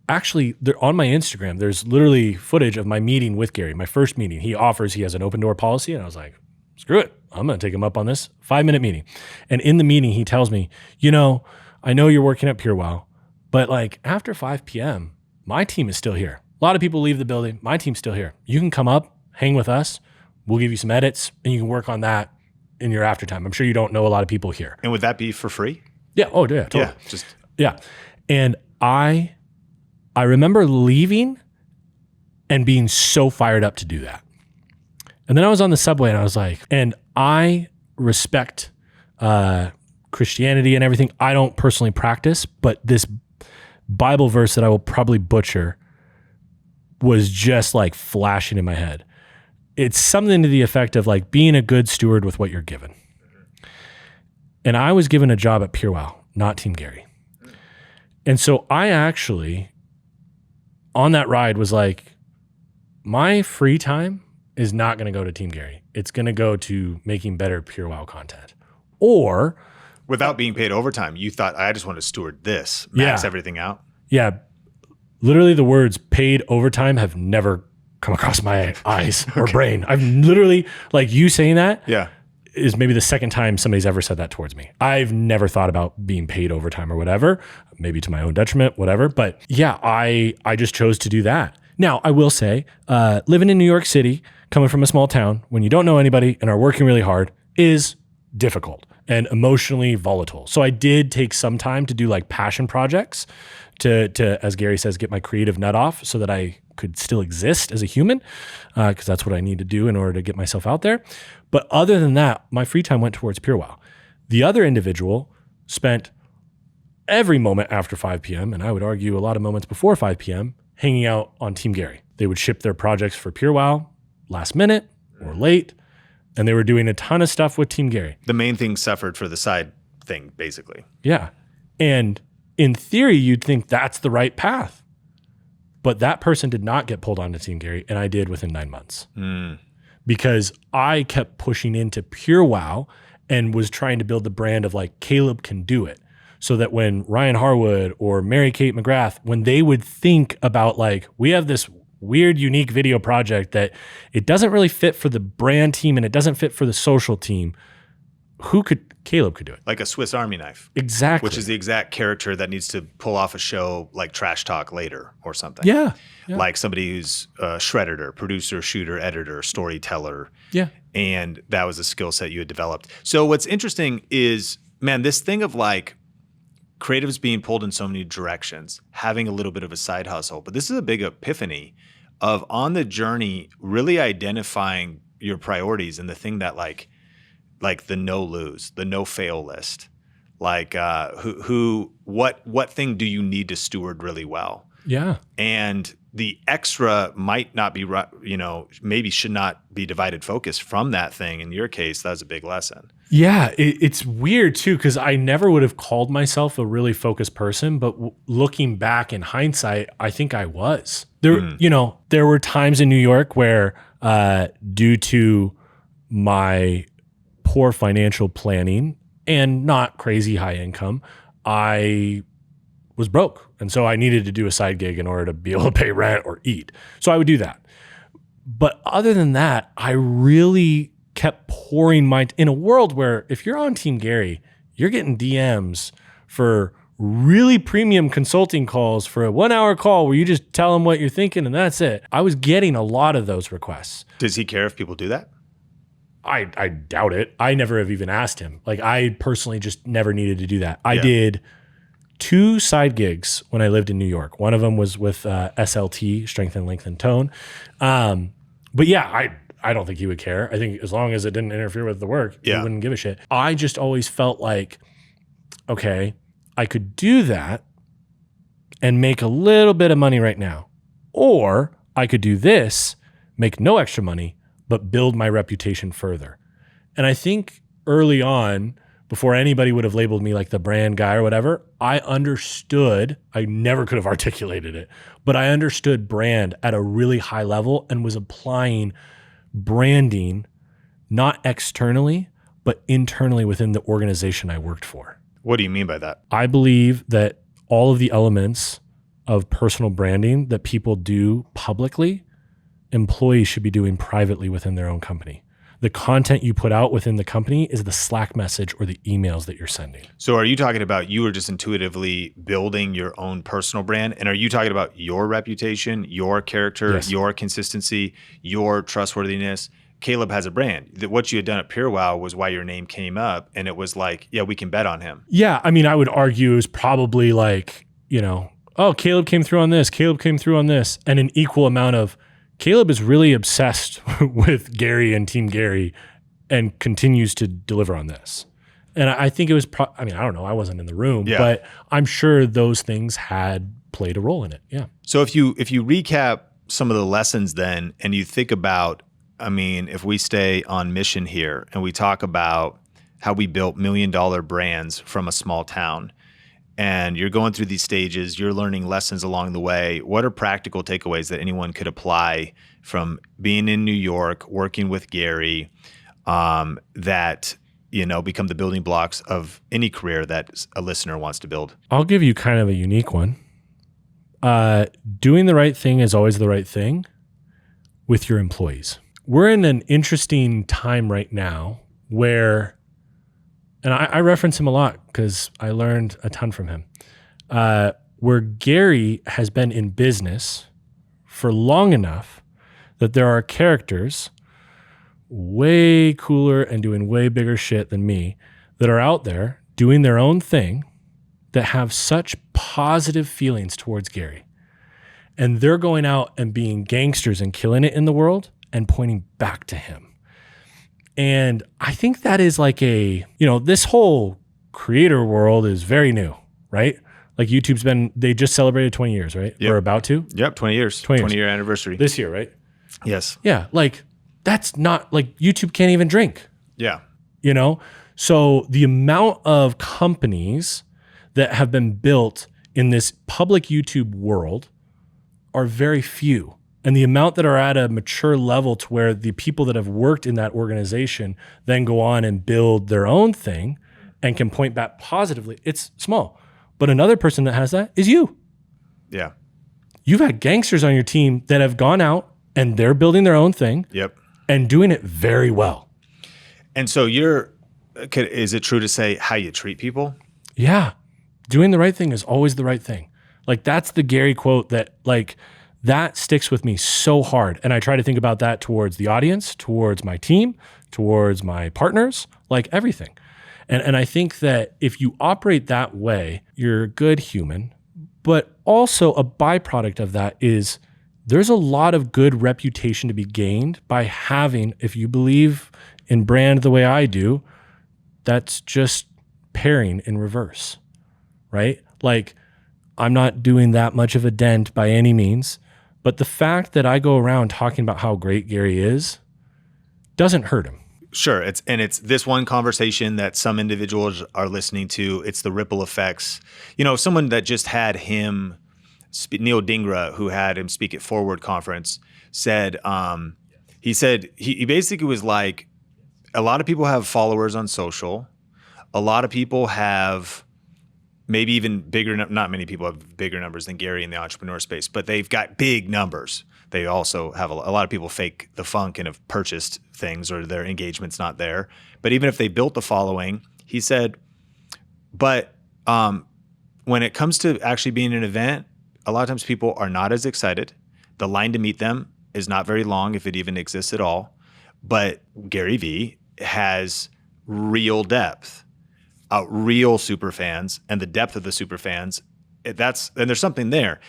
actually, on my Instagram, there's literally footage of my meeting with Gary, my first meeting. He has an open door policy, and I was like, screw it. I'm going to take him up on this 5-minute meeting. And in the meeting, he tells me, I know you're working at PureWow, but like after 5 p.m., my team is still here. A lot of people leave the building. My team's still here. You can come up, hang with us. We'll give you some edits, and you can work on that in your after time. I'm sure you don't know a lot of people here. And would that be for free? Yeah. Oh, yeah. Totally. Yeah. And I remember leaving and being so fired up to do that. And then I was on the subway and I was like, and I respect Christianity and everything. I don't personally practice, but this Bible verse that I will probably butcher was just like flashing in my head. It's something to the effect of like being a good steward with what you're given. And I was given a job at PureWow, not Team Gary. And so I actually, on that ride, was like, my free time is not going to go to Team Gary. It's going to go to making better PureWow content. Or without being paid overtime, you thought, I just want to steward this, max everything out. Yeah. Literally the words paid overtime have never come across my eyes or brain. I've literally, like you saying that is maybe the second time somebody's ever said that towards me. I've never thought about being paid overtime or whatever, maybe to my own detriment, whatever. But yeah, I just chose to do that. Now, I will say, living in New York City, coming from a small town, when you don't know anybody and are working really hard is difficult and emotionally volatile. So I did take some time to do like passion projects to as Gary says, get my creative nut off so that I could still exist as a human, because that's what I need to do in order to get myself out there. But other than that, my free time went towards PureWow. The other individual spent every moment after 5 p.m., and I would argue a lot of moments before 5 p.m., hanging out on Team Gary. They would ship their projects for PureWow last minute or late, and they were doing a ton of stuff with Team Gary. The main thing suffered for the side thing, basically. Yeah. And in theory, you'd think that's the right path. But that person did not get pulled onto Team Gary, and I did within 9 months. Because I kept pushing into PureWow and was trying to build the brand of like, Caleb can do it. So that when Ryan Harwood or Mary Kate McGrath, when they would think about like, we have this weird, unique video project that it doesn't really fit for the brand team and it doesn't fit for the social team, Caleb could do it. Like a Swiss Army knife. Exactly. Which is the exact character that needs to pull off a show like Trash Talk Later or something. Yeah. Like somebody who's a shredder, producer, shooter, editor, storyteller. Yeah. And that was a skill set you had developed. So what's interesting is, man, this thing of like creatives being pulled in so many directions, having a little bit of a side hustle, but this is a big epiphany of on the journey, really identifying your priorities and the thing that like the no lose, the no fail list, like what thing do you need to steward really well? Yeah. And the extra might not be, maybe should not be divided focus from that thing. In your case, that was a big lesson. Yeah. It's weird too, because I never would have called myself a really focused person, but looking back in hindsight, I think I was. There were times in New York where due to my poor financial planning and not crazy high income, I was broke. And so I needed to do a side gig in order to be able to pay rent or eat. So I would do that. But other than that, I really kept pouring in a world where if you're on Team Gary, you're getting DMs for really premium consulting calls for a 1 hour call where you just tell them what you're thinking and that's it. I was getting a lot of those requests. Does he care if people do that? I doubt it. I never have even asked him. Like, I personally just never needed to do that. I did 2 side gigs when I lived in New York. One of them was with SLT, Strength and Length and Tone. But yeah, I don't think he would care. I think as long as it didn't interfere with the work, he wouldn't give a shit. I just always felt like, okay, I could do that and make a little bit of money right now. Or I could do this, make no extra money, but build my reputation further. And I think early on, before anybody would have labeled me like the brand guy or whatever, I understood, I never could have articulated it, but I understood brand at a really high level and was applying branding, not externally, but internally within the organization I worked for. What do you mean by that? I believe that all of the elements of personal branding that people do publicly, employees should be doing privately within their own company. The content you put out within the company is the Slack message or the emails that you're sending. So are you talking about you were just intuitively building your own personal brand? And are you talking about your reputation, your character, your consistency, your trustworthiness? Caleb has a brand. What you had done at PureWow was why your name came up. And it was like, yeah, we can bet on him. Yeah. I mean, I would argue it was probably like, oh, Caleb came through on this. Caleb came through on this. And an equal amount of Caleb is really obsessed with Gary and Team Gary and continues to deliver on this. And I think it was, I don't know, I wasn't in the room, but I'm sure those things had played a role in it. Yeah. So if you recap some of the lessons then, and you think about, if we stay on mission here and we talk about how we built $1 million brands from a small town, and you're going through these stages, you're learning lessons along the way. What are practical takeaways that anyone could apply from being in New York, working with Gary, that, become the building blocks of any career that a listener wants to build? I'll give you kind of a unique one. Doing the right thing is always the right thing with your employees. We're in an interesting time right now where, and I reference him a lot because I learned a ton from him, where Gary has been in business for long enough that there are characters way cooler and doing way bigger shit than me that are out there doing their own thing that have such positive feelings towards Gary. And they're going out and being gangsters and killing it in the world and pointing back to him. And I think that is like this whole creator world is very new, right? Like they just celebrated 20 years, right? Yep. We're about to? Yep, 20 years. 20-year anniversary. This year, right? Yes. Yeah, like that's not, like YouTube can't even drink. Yeah. So the amount of companies that have been built in this public YouTube world are very few. And the amount that are at a mature level to where the people that have worked in that organization then go on and build their own thing and can point back positively, it's small. But another person that has that is you. Yeah. You've had gangsters on your team that have gone out and they're building their own thing. Yep. And doing it very well. And so is it true to say how you treat people? Yeah. Doing the right thing is always the right thing. Like that's the Gary quote that sticks with me so hard. And I try to think about that towards the audience, towards my team, towards my partners, like everything. And I think that if you operate that way, you're a good human. But also a byproduct of that is there's a lot of good reputation to be gained by having, if you believe in brand the way I do, that's just pairing in reverse, right? Like I'm not doing that much of a dent by any means. But the fact that I go around talking about how great Gary is doesn't hurt him. Sure. It's this one conversation that some individuals are listening to. It's the ripple effects. Someone that just had him, Neil Dingra, who had him speak at Forward Conference, said, he basically was like, a lot of people have followers on social. A lot of people have maybe even bigger. Not many people have bigger numbers than Gary in the entrepreneur space, but they've got big numbers. They also have a lot of people fake the funk and have purchased things or their engagement's not there. But even if they built the following, he said, but when it comes to actually being an event, a lot of times people are not as excited. The line to meet them is not very long, if it even exists at all. But Gary V has real depth, real super fans, and the depth of the super fans. And there's something there.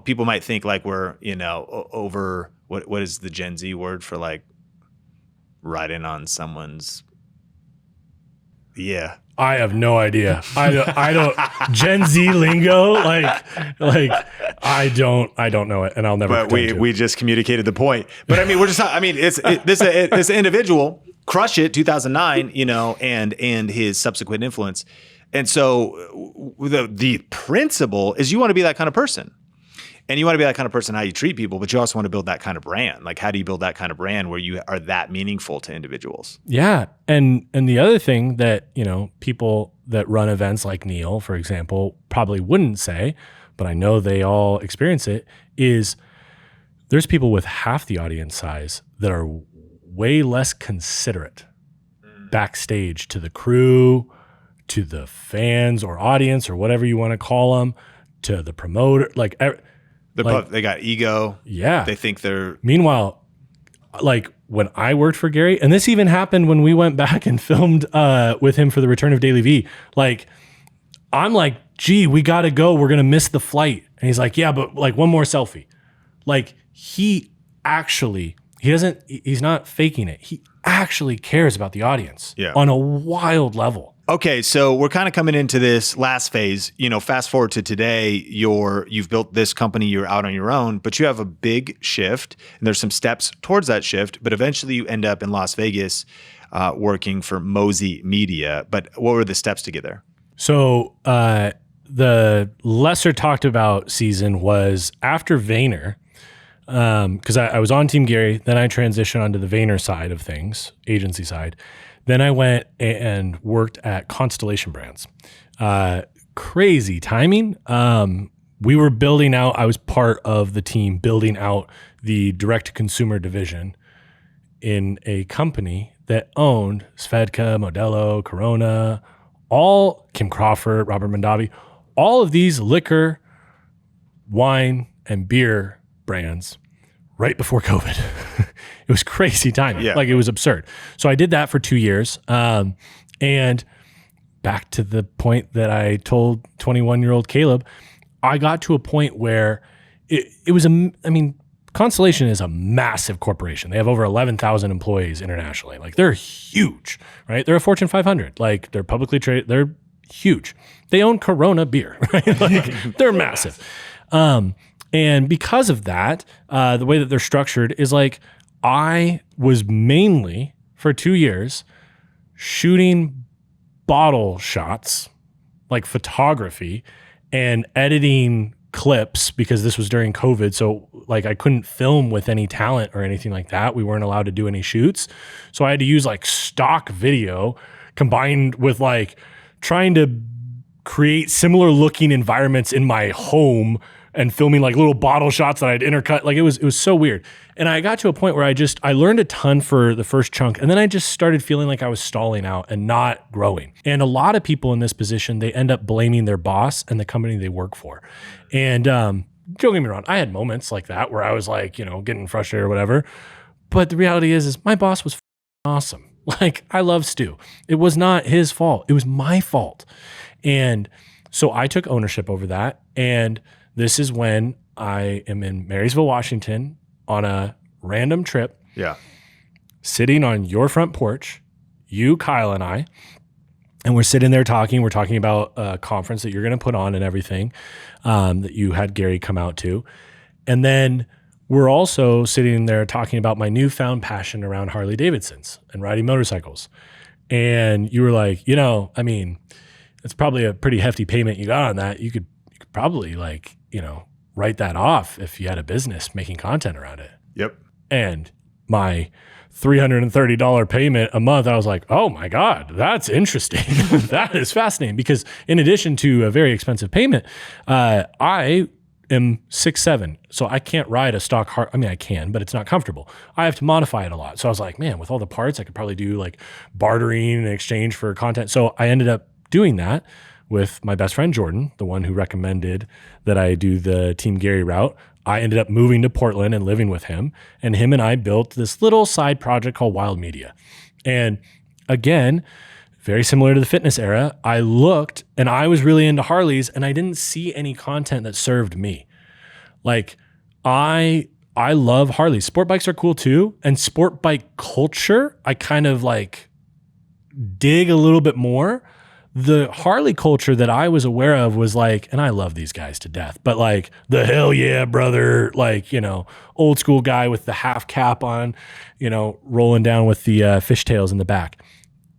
People might think like we're, over what is the Gen Z word for like riding on someone's. Yeah. I have no idea. I don't Gen Z lingo. Like I don't know it, and I'll never. But we just communicated the point. But I mean, this individual crush it 2009, and his subsequent influence. And so the principle is you want to be that kind of person. And you want to be that kind of person, how you treat people, but you also want to build that kind of brand. Like, how do you build that kind of brand where you are that meaningful to individuals? Yeah. And the other thing that, people that run events like Neil, for example, probably wouldn't say, but I know they all experience it, is there's people with half the audience size that are way less considerate backstage to the crew, to the fans or audience or whatever you want to call them, to the promoter, they got ego. Yeah. They think they're... Meanwhile, like when I worked for Gary, and this even happened when we went back and filmed with him for the Return of Daily V, like, I'm like, gee, we got to go. We're going to miss the flight. And he's like, yeah, but like one more selfie. Like he's not faking it. He actually cares about the audience on a wild level. Okay, so we're kind of coming into this last phase. Fast forward to today, you've built this company, you're out on your own, but you have a big shift, and there's some steps towards that shift, but eventually you end up in Las Vegas working for Mosy Media. But what were the steps to get there? So the lesser talked about season was after Vayner, because I was on Team Gary, then I transitioned onto the Vayner side of things, agency side. Then I went and worked at Constellation Brands. Crazy timing. We were building out, I was part of the team building out the direct-to-consumer division in a company that owned Svedka, Modelo, Corona, all Kim Crawford, Robert Mondavi, all of these liquor, wine, and beer brands right before COVID. It was crazy timing. Yeah. Like it was absurd. So I did that for 2 years. And back to the point that I told 21-year-old Caleb, I got to a point where it was, Constellation is a massive corporation. They have over 11,000 employees internationally. Like they're huge, right? They're a Fortune 500. Like they're publicly traded. They're huge. They own Corona beer, right? Like they're massive. And because of that, the way that they're structured is like, I was mainly for 2 years shooting bottle shots, like photography and editing clips because this was during COVID. So like I couldn't film with any talent or anything like that. We weren't allowed to do any shoots. So I had to use like stock video combined with like trying to create similar looking environments in my home and filming like little bottle shots that I'd intercut. Like it was so weird. And I got to a point where I learned a ton for the first chunk. And then I just started feeling like I was stalling out and not growing. And a lot of people in this position, they end up blaming their boss and the company they work for. And don't get me wrong, I had moments like that where I was like, getting frustrated or whatever. But the reality is my boss was awesome. Like I love Stu. It was not his fault. It was my fault. And so I took ownership over that. And this is when I am in Marysville, Washington on a random trip. Yeah. Sitting on your front porch, you, Kyle, and I, and we're sitting there talking. We're talking about a conference that you're going to put on and everything that you had Gary come out to. And then we're also sitting there talking about my newfound passion around Harley Davidsons and riding motorcycles. And you were like, it's probably a pretty hefty payment you got on that. You could probably write that off if you had a business making content around it. Yep. And my $330 payment a month. I was like, oh my God, that's interesting. That is fascinating, because in addition to a very expensive payment, I am 6'7", so I can't ride a stock Harley. I mean, I can, but it's not comfortable. I have to modify it a lot. So I was like, man, with all the parts, I could probably do like bartering in exchange for content. So I ended up doing that with my best friend, Jordan, the one who recommended that I do the Team Gary route. I ended up moving to Portland and living with him, and him and I built this little side project called Wild Media. And again, very similar to the fitness era, I looked and I was really into Harleys, and I didn't see any content that served me. Like I love Harleys. Sport bikes are cool too. And sport bike culture, I kind of like dig a little bit more. The Harley culture that I was aware of was like, and I love these guys to death, but like the hell yeah, brother, like, you know, old school guy with the half cap on, you know, rolling down with the fishtails in the back.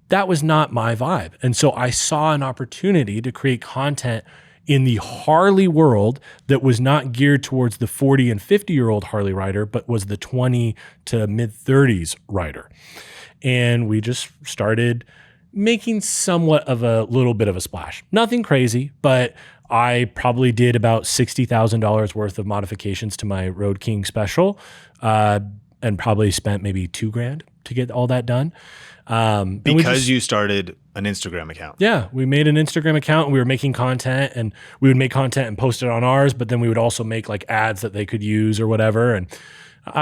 That was not my vibe. And so I saw an opportunity to create content in the Harley world that was not geared towards the 40 and 50-year-old Harley rider, but was the 20 to mid 30s rider. And we just started making somewhat of a little bit of a splash. Nothing crazy, but I probably did about $60,000 worth of modifications to my Road King special, and probably spent maybe $2,000 to get all that done. Because you started an Instagram account. Yeah, we made an Instagram account, and we were making content, and we would make content and post it on ours, but then we would also make like ads that they could use or whatever. And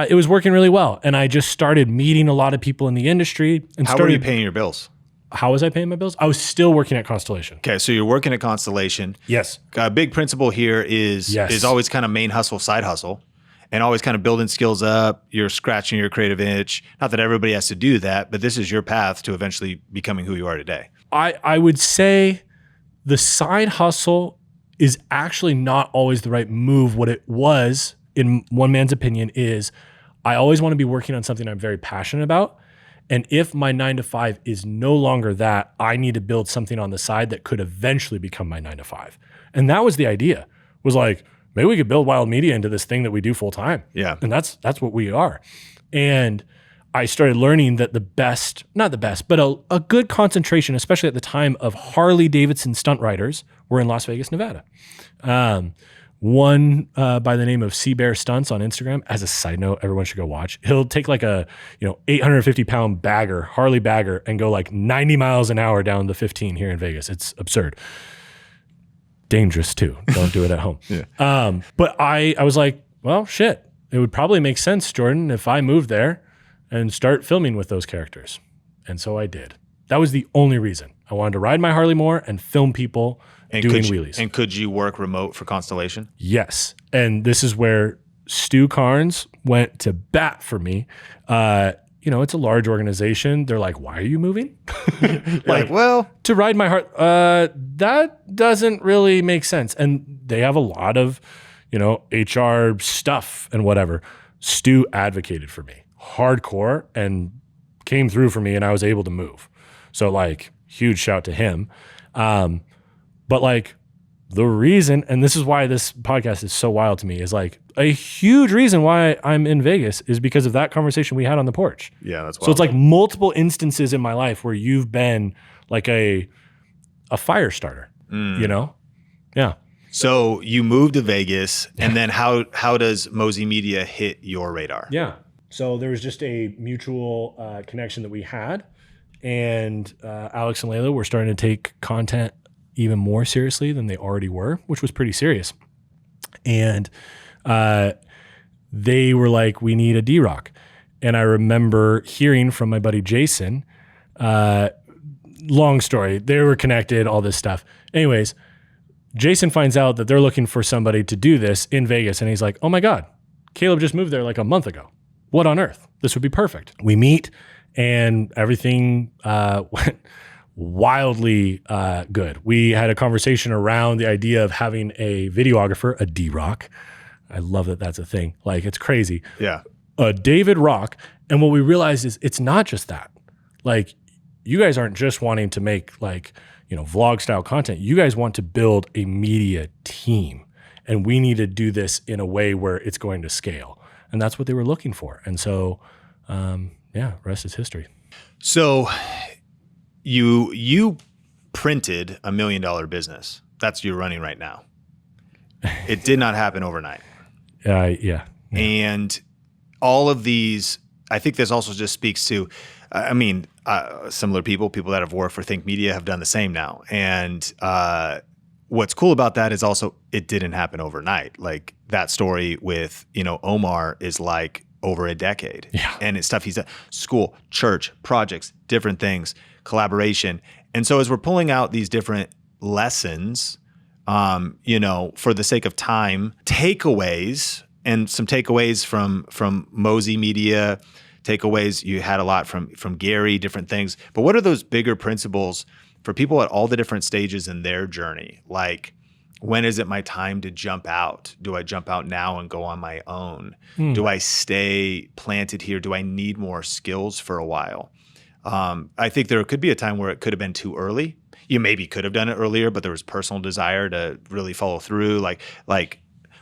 it was working really well. And I just started meeting a lot of people in the industry. And How were you paying your bills? How was I paying my bills? I was still working at Constellation. Okay, so you're working at Constellation. Yes. A big principle here is always kind of main hustle, side hustle, and always kind of building skills up. You're scratching your creative itch. Not that everybody has to do that, but this is your path to eventually becoming who you are today. I would say the side hustle is actually not always the right move. What it was, in one man's opinion, is I always want to be working on something I'm very passionate about. And if my 9-to-5 is no longer that, I need to build something on the side that could eventually become my 9-to-5. And that was the idea, was like, maybe we could build Wild Media into this thing that we do full time. Yeah. And that's what we are. And I started learning that not the best, but a good concentration, especially at the time, of Harley Davidson stunt riders were in Las Vegas, Nevada. One by the name of Sea Bear Stunts on Instagram. As a side note, everyone should go watch. He'll take like a 850-pound bagger, Harley bagger, and go like 90 miles an hour down the 15 here in Vegas. It's absurd. Dangerous too. Don't do it at home. Yeah. But I was like, well, shit. It would probably make sense, Jordan, if I moved there and start filming with those characters. And so I did. That was the only reason. I wanted to ride my Harley more and film people doing wheelies. And could you work remote for Constellation? Yes. And this is where Stu Carnes went to bat for me. It's a large organization. They're like, why are you moving? To ride my heart. That doesn't really make sense. And they have a lot of, HR stuff and whatever. Stu advocated for me hardcore and came through for me, and I was able to move. So like, huge shout to him. But like the reason, and this is why this podcast is so wild to me, is like a huge reason why I'm in Vegas is because of that conversation we had on the porch. Yeah, that's wild. So it's like multiple instances in my life where you've been like a fire starter, Yeah. So you moved to Vegas, and then how does Mosy Media hit your radar? Yeah. So there was just a mutual connection that we had, and Alex and Layla were starting to take content even more seriously than they already were, which was pretty serious. And they were like, we need a D-Rock. And I remember hearing from my buddy Jason, long story, they were connected, all this stuff. Anyways, Jason finds out that they're looking for somebody to do this in Vegas. And he's like, oh my God, Caleb just moved there like a month ago. What on earth? This would be perfect. We meet and everything went wildly good. We had a conversation around the idea of having a videographer, a D-Rock. I love that that's a thing. Like, it's crazy. Yeah. A David Rock. And what we realized is it's not just that. Like, you guys aren't just wanting to make like, vlog style content. You guys want to build a media team. And we need to do this in a way where it's going to scale. And that's what they were looking for. And so, yeah, rest is history. So you printed $1 million business. That's you're running right now. It did not happen overnight. Yeah. And all of these, I think this also just speaks to, similar people that have worked for Think Media have done the same now. And what's cool about that is also it didn't happen overnight. Like that story with, Omar is like over a decade. Yeah. And it's stuff he's done, school, church, projects, different things, collaboration. And so as we're pulling out these different lessons, for the sake of time, takeaways, and some takeaways from Mosy Media, takeaways you had a lot from Gary, different things. But what are those bigger principles for people at all the different stages in their journey? Like, when is it my time to jump out? Do I jump out now and go on my own? Do I stay planted here? Do I need more skills for a while? I think there could be a time where it could have been too early. You maybe could have done it earlier, but there was personal desire to really follow through. Like,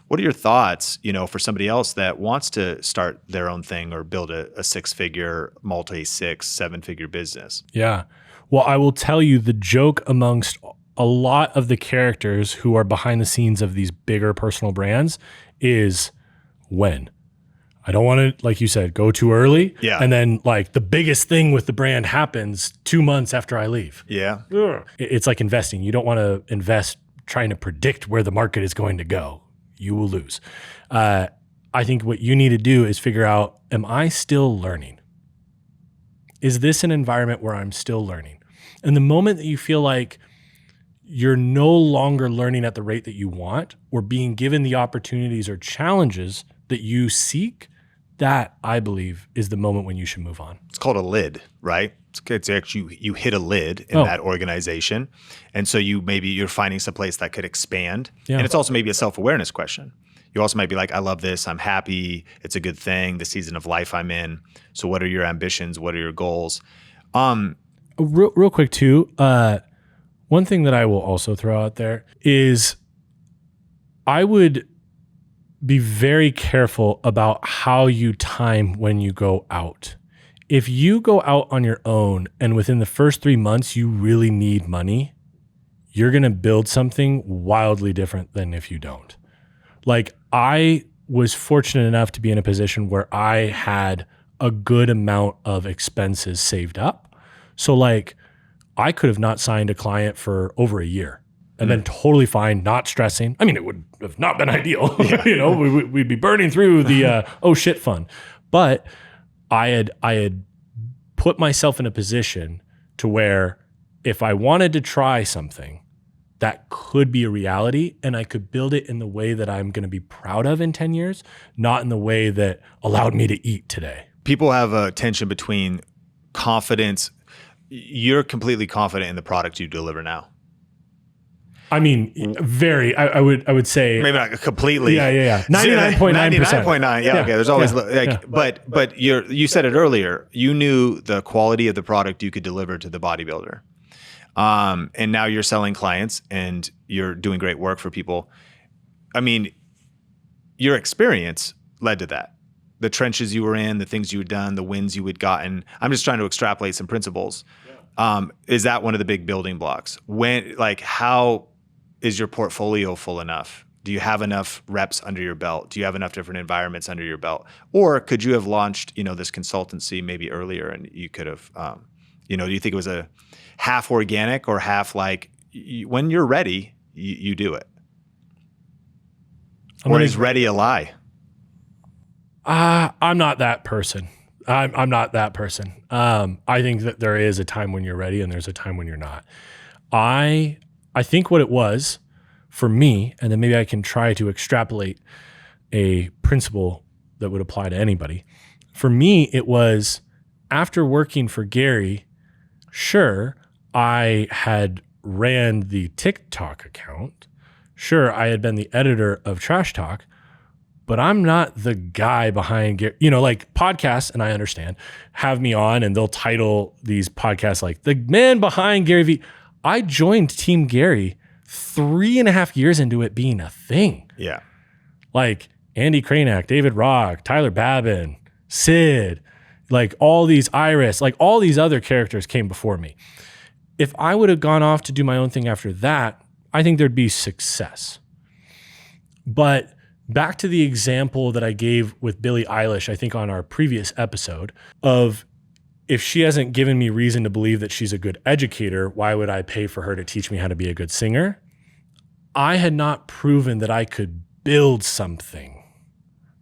what are your thoughts, for somebody else that wants to start their own thing or build a 6-figure, multi-6, 7-figure business? Yeah. Well, I will tell you the joke amongst a lot of the characters who are behind the scenes of these bigger personal brands is when. I don't want to, like you said, go too early. Yeah. And then like the biggest thing with the brand happens 2 months after I leave. Yeah. It's like investing. You don't want to invest trying to predict where the market is going to go. You will lose. I think what you need to do is figure out, am I still learning? Is this an environment where I'm still learning? And the moment that you feel like you're no longer learning at the rate that you want or being given the opportunities or challenges that you seek, that I believe is the moment when you should move on. It's called a lid, right? It's actually, you hit a lid in that organization. And so you're finding some place that could expand. Yeah. And it's also maybe a self-awareness question. You also might be like, I love this. I'm happy. It's a good thing. The season of life I'm in. So what are your ambitions? What are your goals? Real quick too. One thing that I will also throw out there is I would be very careful about how you time when you go out. If you go out on your own and within the first 3 months you really need money, you're going to build something wildly different than if you don't. Like, I was fortunate enough to be in a position where I had a good amount of expenses saved up. So like, I could have not signed a client for over a year and been totally fine, not stressing. I mean, it would have not been ideal. Yeah. We'd be burning through the oh shit fund. But I had put myself in a position to where if I wanted to try something, that could be a reality, and I could build it in the way that I'm going to be proud of in 10 years, not in the way that allowed me to eat today. People have a tension between confidence. You're completely confident in the product you deliver now. I mean, I would say maybe not completely. Yeah. 99.9%. 99.9. Yeah. Okay. There's always but you said it earlier. You knew the quality of the product you could deliver to the bodybuilder. And now you're selling clients and you're doing great work for people. I mean, your experience led to that. The trenches you were in, the things you had done, the wins you had gotten. I'm just trying to extrapolate some principles. Is that one of the big building blocks? How is your portfolio full enough? Do you have enough reps under your belt? Do you have enough different environments under your belt? Or could you have launched, this consultancy maybe earlier and you could have, do you think it was a half organic or half like when you're ready, you do it? Or is ready a lie? I'm not that person. I'm not that person. I think that there is a time when you're ready and there's a time when you're not. I think what it was for me, and then maybe I can try to extrapolate a principle that would apply to anybody. For me, it was after working for Gary, sure, I had ran the TikTok account. Sure, I had been the editor of Trash Talk, but I'm not the guy behind Gary. Like podcasts, and I understand, have me on and they'll title these podcasts like the man behind Gary Vee. I joined Team Gary 3.5 years into it being a thing. Yeah. Like Andy Krainak, David Rock, Tyler Babin, Sid, like all these Iris, like all these other characters came before me. If I would have gone off to do my own thing after that, I think there'd be success. But back to the example that I gave with Billie Eilish, I think on our previous episode, of if she hasn't given me reason to believe that she's a good educator, why would I pay for her to teach me how to be a good singer? I had not proven that I could build something,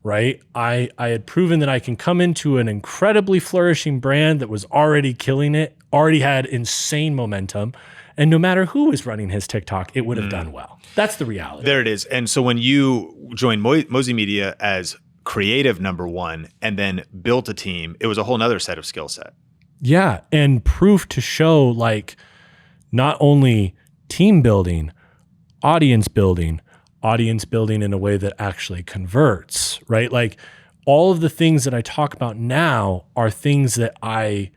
right? I had proven that I can come into an incredibly flourishing brand that was already killing it, already had insane momentum, and no matter who was running his TikTok, it would have done well. That's the reality. There it is. And so when you joined Mosy Media as creative number one and then built a team, it was a whole nother set of skill set. Yeah. And proof to show like not only team building, audience building in a way that actually converts, right? Like all of the things that I talk about now are things that I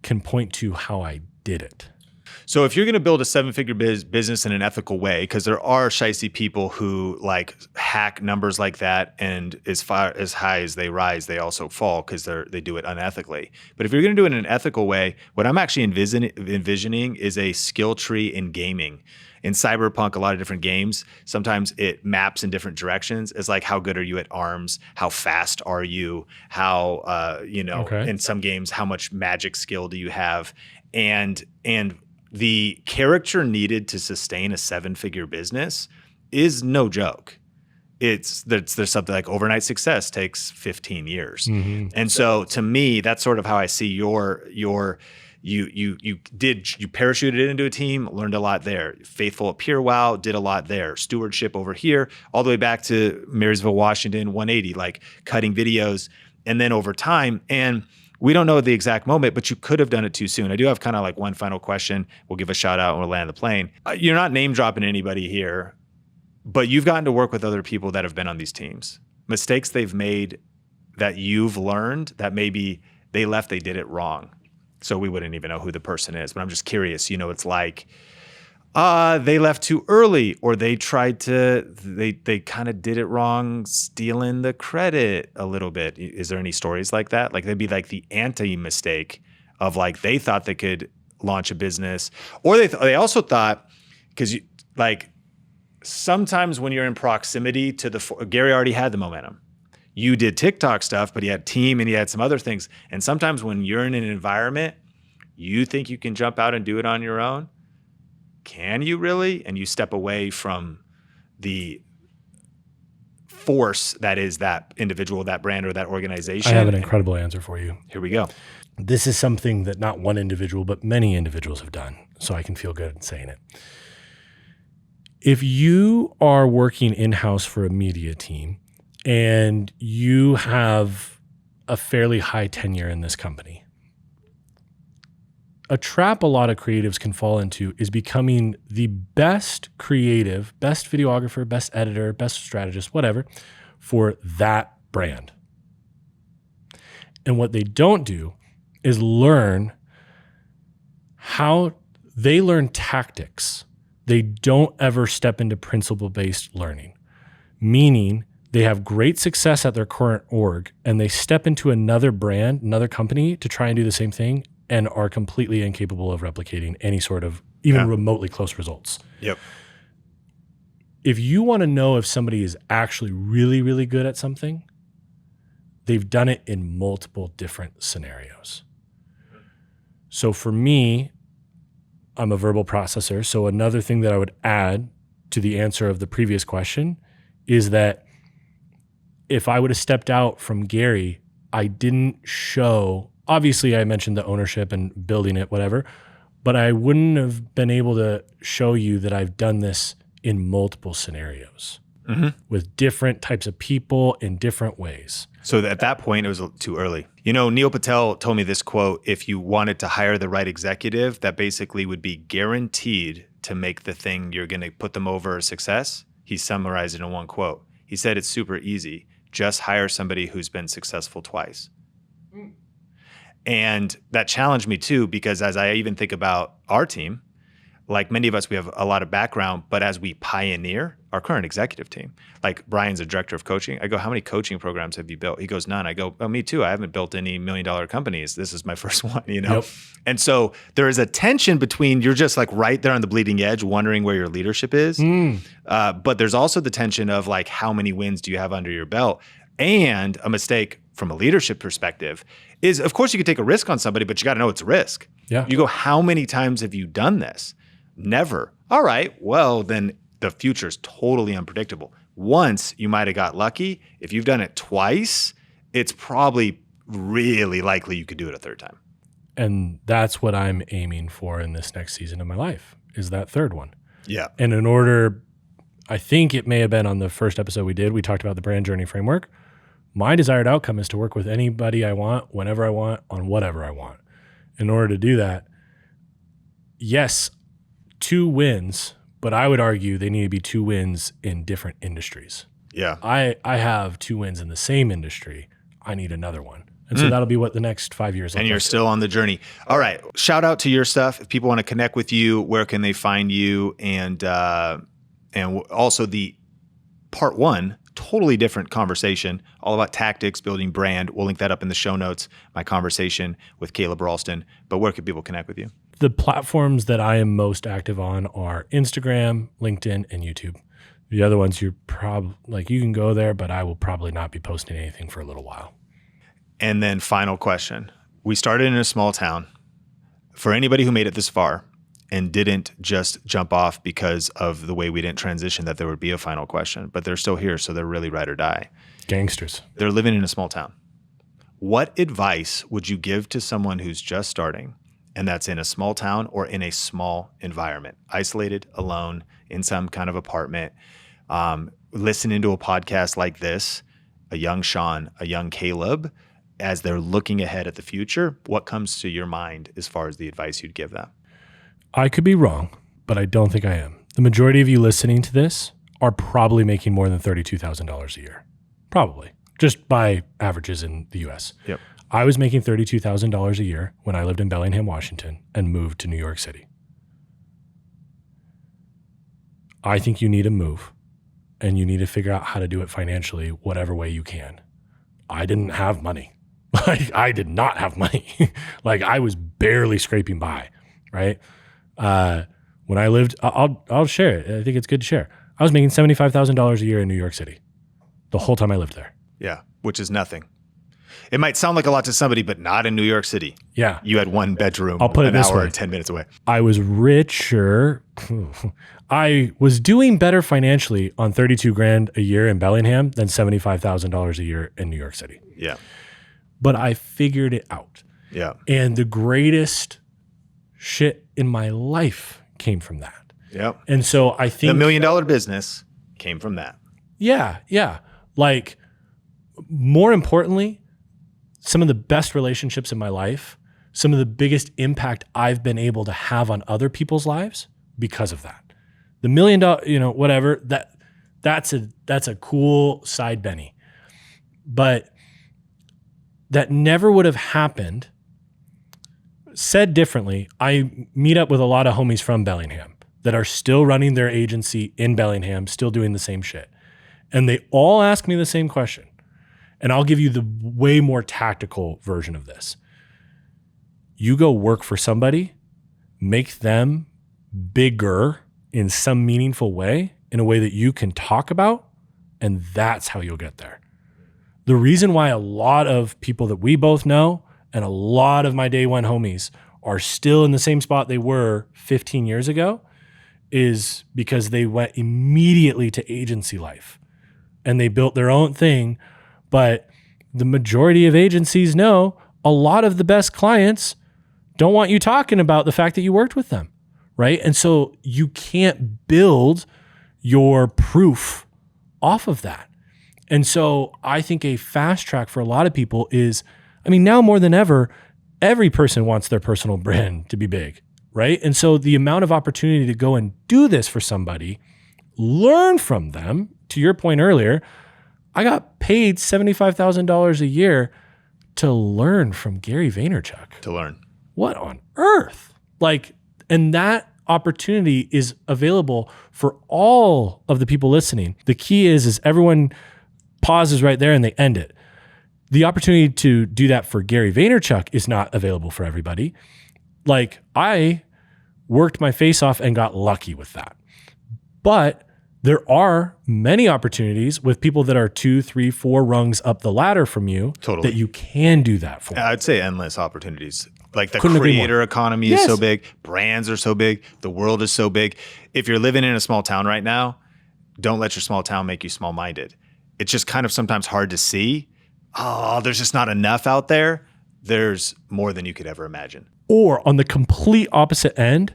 can point to how I did it. So if you're going to build a 7-figure business in an ethical way, because there are shicey people who like hack numbers like that, and as high as they rise, they also fall because they do it unethically. But if you're going to do it in an ethical way, what I'm actually envisioning is a skill tree in gaming. In Cyberpunk, a lot of different games, sometimes it maps in different directions. It's like, how good are you at arms? How fast are you? How, in some games, how much magic skill do you have? And the character needed to sustain a 7-figure business is no joke. There's something like overnight success takes 15 years. Mm-hmm. And so to me, that's sort of how I see you parachuted into a team, learned a lot there. Faithful at Pure Wow, did a lot there. Stewardship over here, all the way back to Marysville, Washington, 180, like cutting videos. And then over time, and we don't know the exact moment, but you could have done it too soon. I do have kind of like one final question. We'll give a shout out when we land the plane. You're not name dropping anybody here, but you've gotten to work with other people that have been on these teams. Mistakes they've made that you've learned that maybe they did it wrong. So we wouldn't even know who the person is, but I'm just curious, it's like, they left too early, or they tried to, they kind of did it wrong, stealing the credit a little bit. Is there any stories like that? Like they'd be like the anti-mistake of like, they thought they could launch a business, or they also thought, because like sometimes when you're in proximity to Gary already had the momentum. You did TikTok stuff, but he had team and he had some other things. And sometimes when you're in an environment, you think you can jump out and do it on your own. Can you really? And you step away from the force that is that individual, that brand, or that organization. I have an incredible answer for you. Here we go. This is something that not one individual, but many individuals have done. So I can feel good in saying it. If you are working in-house for a media team and you have a fairly high tenure in this company, a trap a lot of creatives can fall into is becoming the best creative, best videographer, best editor, best strategist, whatever, for that brand. And what they don't do is learn tactics. They don't ever step into principle-based learning, meaning they have great success at their current org and they step into another brand, another company to try and do the same thing, and are completely incapable of replicating any sort of even remotely close results. Yep. If you want to know if somebody is actually really, really good at something, they've done it in multiple different scenarios. So for me, I'm a verbal processor. So another thing that I would add to the answer of the previous question is that if I would have stepped out from Gary, I didn't show, obviously I mentioned the ownership and building it, whatever, but I wouldn't have been able to show you that I've done this in multiple scenarios with different types of people in different ways. So at that point, it was too early. Neil Patel told me this quote: if you wanted to hire the right executive that basically would be guaranteed to make the thing you're going to put them over a success, he summarized it in one quote. He said, it's super easy. Just hire somebody who's been successful twice. And that challenged me too, because as I even think about our team, like many of us, we have a lot of background, but as we pioneer our current executive team, like Brian's a director of coaching. I go, how many coaching programs have you built? He goes, none. I go, oh, me too. I haven't built any $1 million companies. This is my first one, Yep. And so there is a tension between you're just like right there on the bleeding edge, wondering where your leadership is. But there's also the tension of like, how many wins do you have under your belt? And a mistake from a leadership perspective is, of course, you could take a risk on somebody, but you got to know it's a risk. Yeah. You go, how many times have you done this? Never. All right. Well, then the future is totally unpredictable. Once you might have got lucky. If you've done it twice, it's probably really likely you could do it a third time. And that's what I'm aiming for in this next season of my life, is that third one. Yeah. And in order, I think it may have been on the first episode we talked about the brand journey framework. My desired outcome is to work with anybody I want, whenever I want, on whatever I want. In order to do that, yes, 2 wins, but I would argue they need to be 2 wins in different industries. Yeah. I have 2 wins in the same industry. I need another one. And so that'll be what the next 5 years look And you're like. still on the journey. All right. Shout out to your stuff. If people want to connect with you, where can they find you? And also the part 1, totally different conversation, all about tactics, building brand. We'll link that up in the show notes, my conversation with Caleb Ralston. But where can people connect with you? The platforms that I am most active on are Instagram, LinkedIn, and YouTube. The other ones you're you can go there, but I will probably not be posting anything for a little while. And then final question. We started in a small town. For anybody who made it this far and didn't just jump off because of the way we didn't transition, that there would be a final question, but they're still here, so they're really ride or die. Gangsters. They're living in a small town. What advice would you give to someone who's just starting and that's in a small town or in a small environment, isolated, alone, in some kind of apartment, listening to a podcast like this, a young Sean, a young Caleb, as they're looking ahead at the future? What comes to your mind as far as the advice you'd give them? I could be wrong, but I don't think I am. The majority of you listening to this are probably making more than $32,000 a year. Probably. Just by averages in the US. Yep. I was making $32,000 a year when I lived in Bellingham, Washington, and moved to New York City. I think you need to move, and you need to figure out how to do it financially, whatever way you can. I didn't have money. I did not have money. I was barely scraping by, right? When I lived, I'll share it. I think it's good to share. I was making $75,000 a year in New York City the whole time I lived there. Yeah, which is nothing. It might sound like a lot to somebody, but not in New York City. Yeah. You had 1 bedroom, I'll put it an this hour way. and 10 minutes away. I was richer. I was doing better financially on $32,000 a year in Bellingham than $75,000 a year in New York City. Yeah. But I figured it out. Yeah. And the greatest shit in my life came from that. Yep. And so I think The $1 million business came from that. Yeah. More importantly, some of the best relationships in my life, some of the biggest impact I've been able to have on other people's lives because of that. The $1 million, whatever, that's a cool side Benny. But that never would have happened. Said differently, I meet up with a lot of homies from Bellingham that are still running their agency in Bellingham, still doing the same shit. And they all ask me the same question. And I'll give you the way more tactical version of this. You go work for somebody, make them bigger in some meaningful way, in a way that you can talk about, and that's how you'll get there. The reason why a lot of people that we both know and a lot of my day one homies are still in the same spot they were 15 years ago is because they went immediately to agency life and they built their own thing. But the majority of agencies know a lot of the best clients don't want you talking about the fact that you worked with them, right? And so you can't build your proof off of that. And so I think a fast track for a lot of people is, now more than ever, every person wants their personal brand to be big, right? And so the amount of opportunity to go and do this for somebody, learn from them, to your point earlier, I got paid $75,000 a year to learn from Gary Vaynerchuk. To learn. What on earth? And that opportunity is available for all of the people listening. The key is everyone pauses right there and they end it. The opportunity to do that for Gary Vaynerchuk is not available for everybody. Like, I worked my face off and got lucky with that. But there are many opportunities with people that are 2, 3, 4 rungs up the ladder from you that you can do that for. I'd say endless opportunities. Like the Couldn't agree more. creator economy is so big. Brands are so big. The world is so big. If you're living in a small town right now, don't let your small town make you small-minded. It's just kind of sometimes hard to see. Oh, there's just not enough out there. There's more than you could ever imagine. Or on the complete opposite end,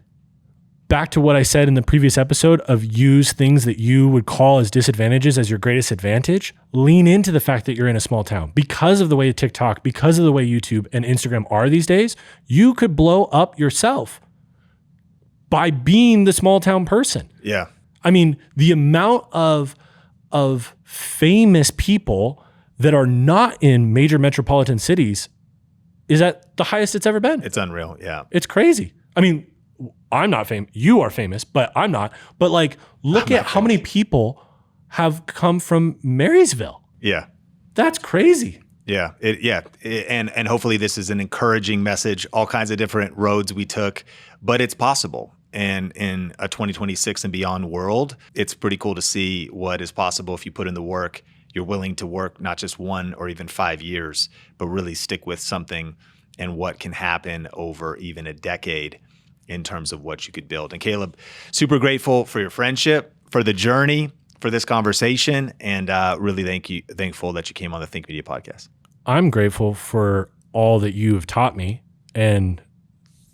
back to what I said in the previous episode of use things that you would call as disadvantages as your greatest advantage. Lean into the fact that you're in a small town. Because of the way TikTok, because of the way YouTube and Instagram are these days, you could blow up yourself by being the small town person. Yeah. I mean, the amount of famous people that are not in major metropolitan cities is at the highest it's ever been. It's unreal. Yeah. It's crazy. I mean, I'm not famous. You are famous, but I'm not. But like, look at how many people have come from Marysville. Yeah. That's crazy. Yeah. And hopefully this is an encouraging message, all kinds of different roads we took, but it's possible. And in a 2026 and beyond world, it's pretty cool to see what is possible if you put in the work. You're willing to work not just 1 or even 5 years, but really stick with something and what can happen over even a decade in terms of what you could build. And Caleb, super grateful for your friendship, for the journey, for this conversation, and really thankful that you came on the Think Media podcast. I'm grateful for all that you have taught me and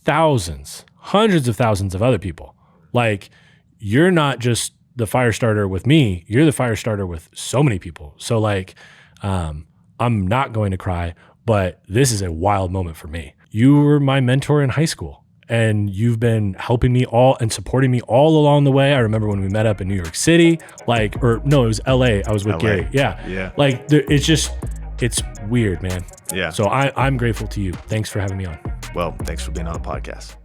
thousands, hundreds of thousands of other people. Like, you're not just the fire starter with me, you're the fire starter with so many people. So like, I'm not going to cry, but this is a wild moment for me. You were my mentor in high school. And you've been helping me all and supporting me all along the way. I remember when we met up in New York City, it was LA. I was with Gary. Yeah. Like, it's weird, man. Yeah. So I'm grateful to you. Thanks for having me on. Well, thanks for being on the podcast.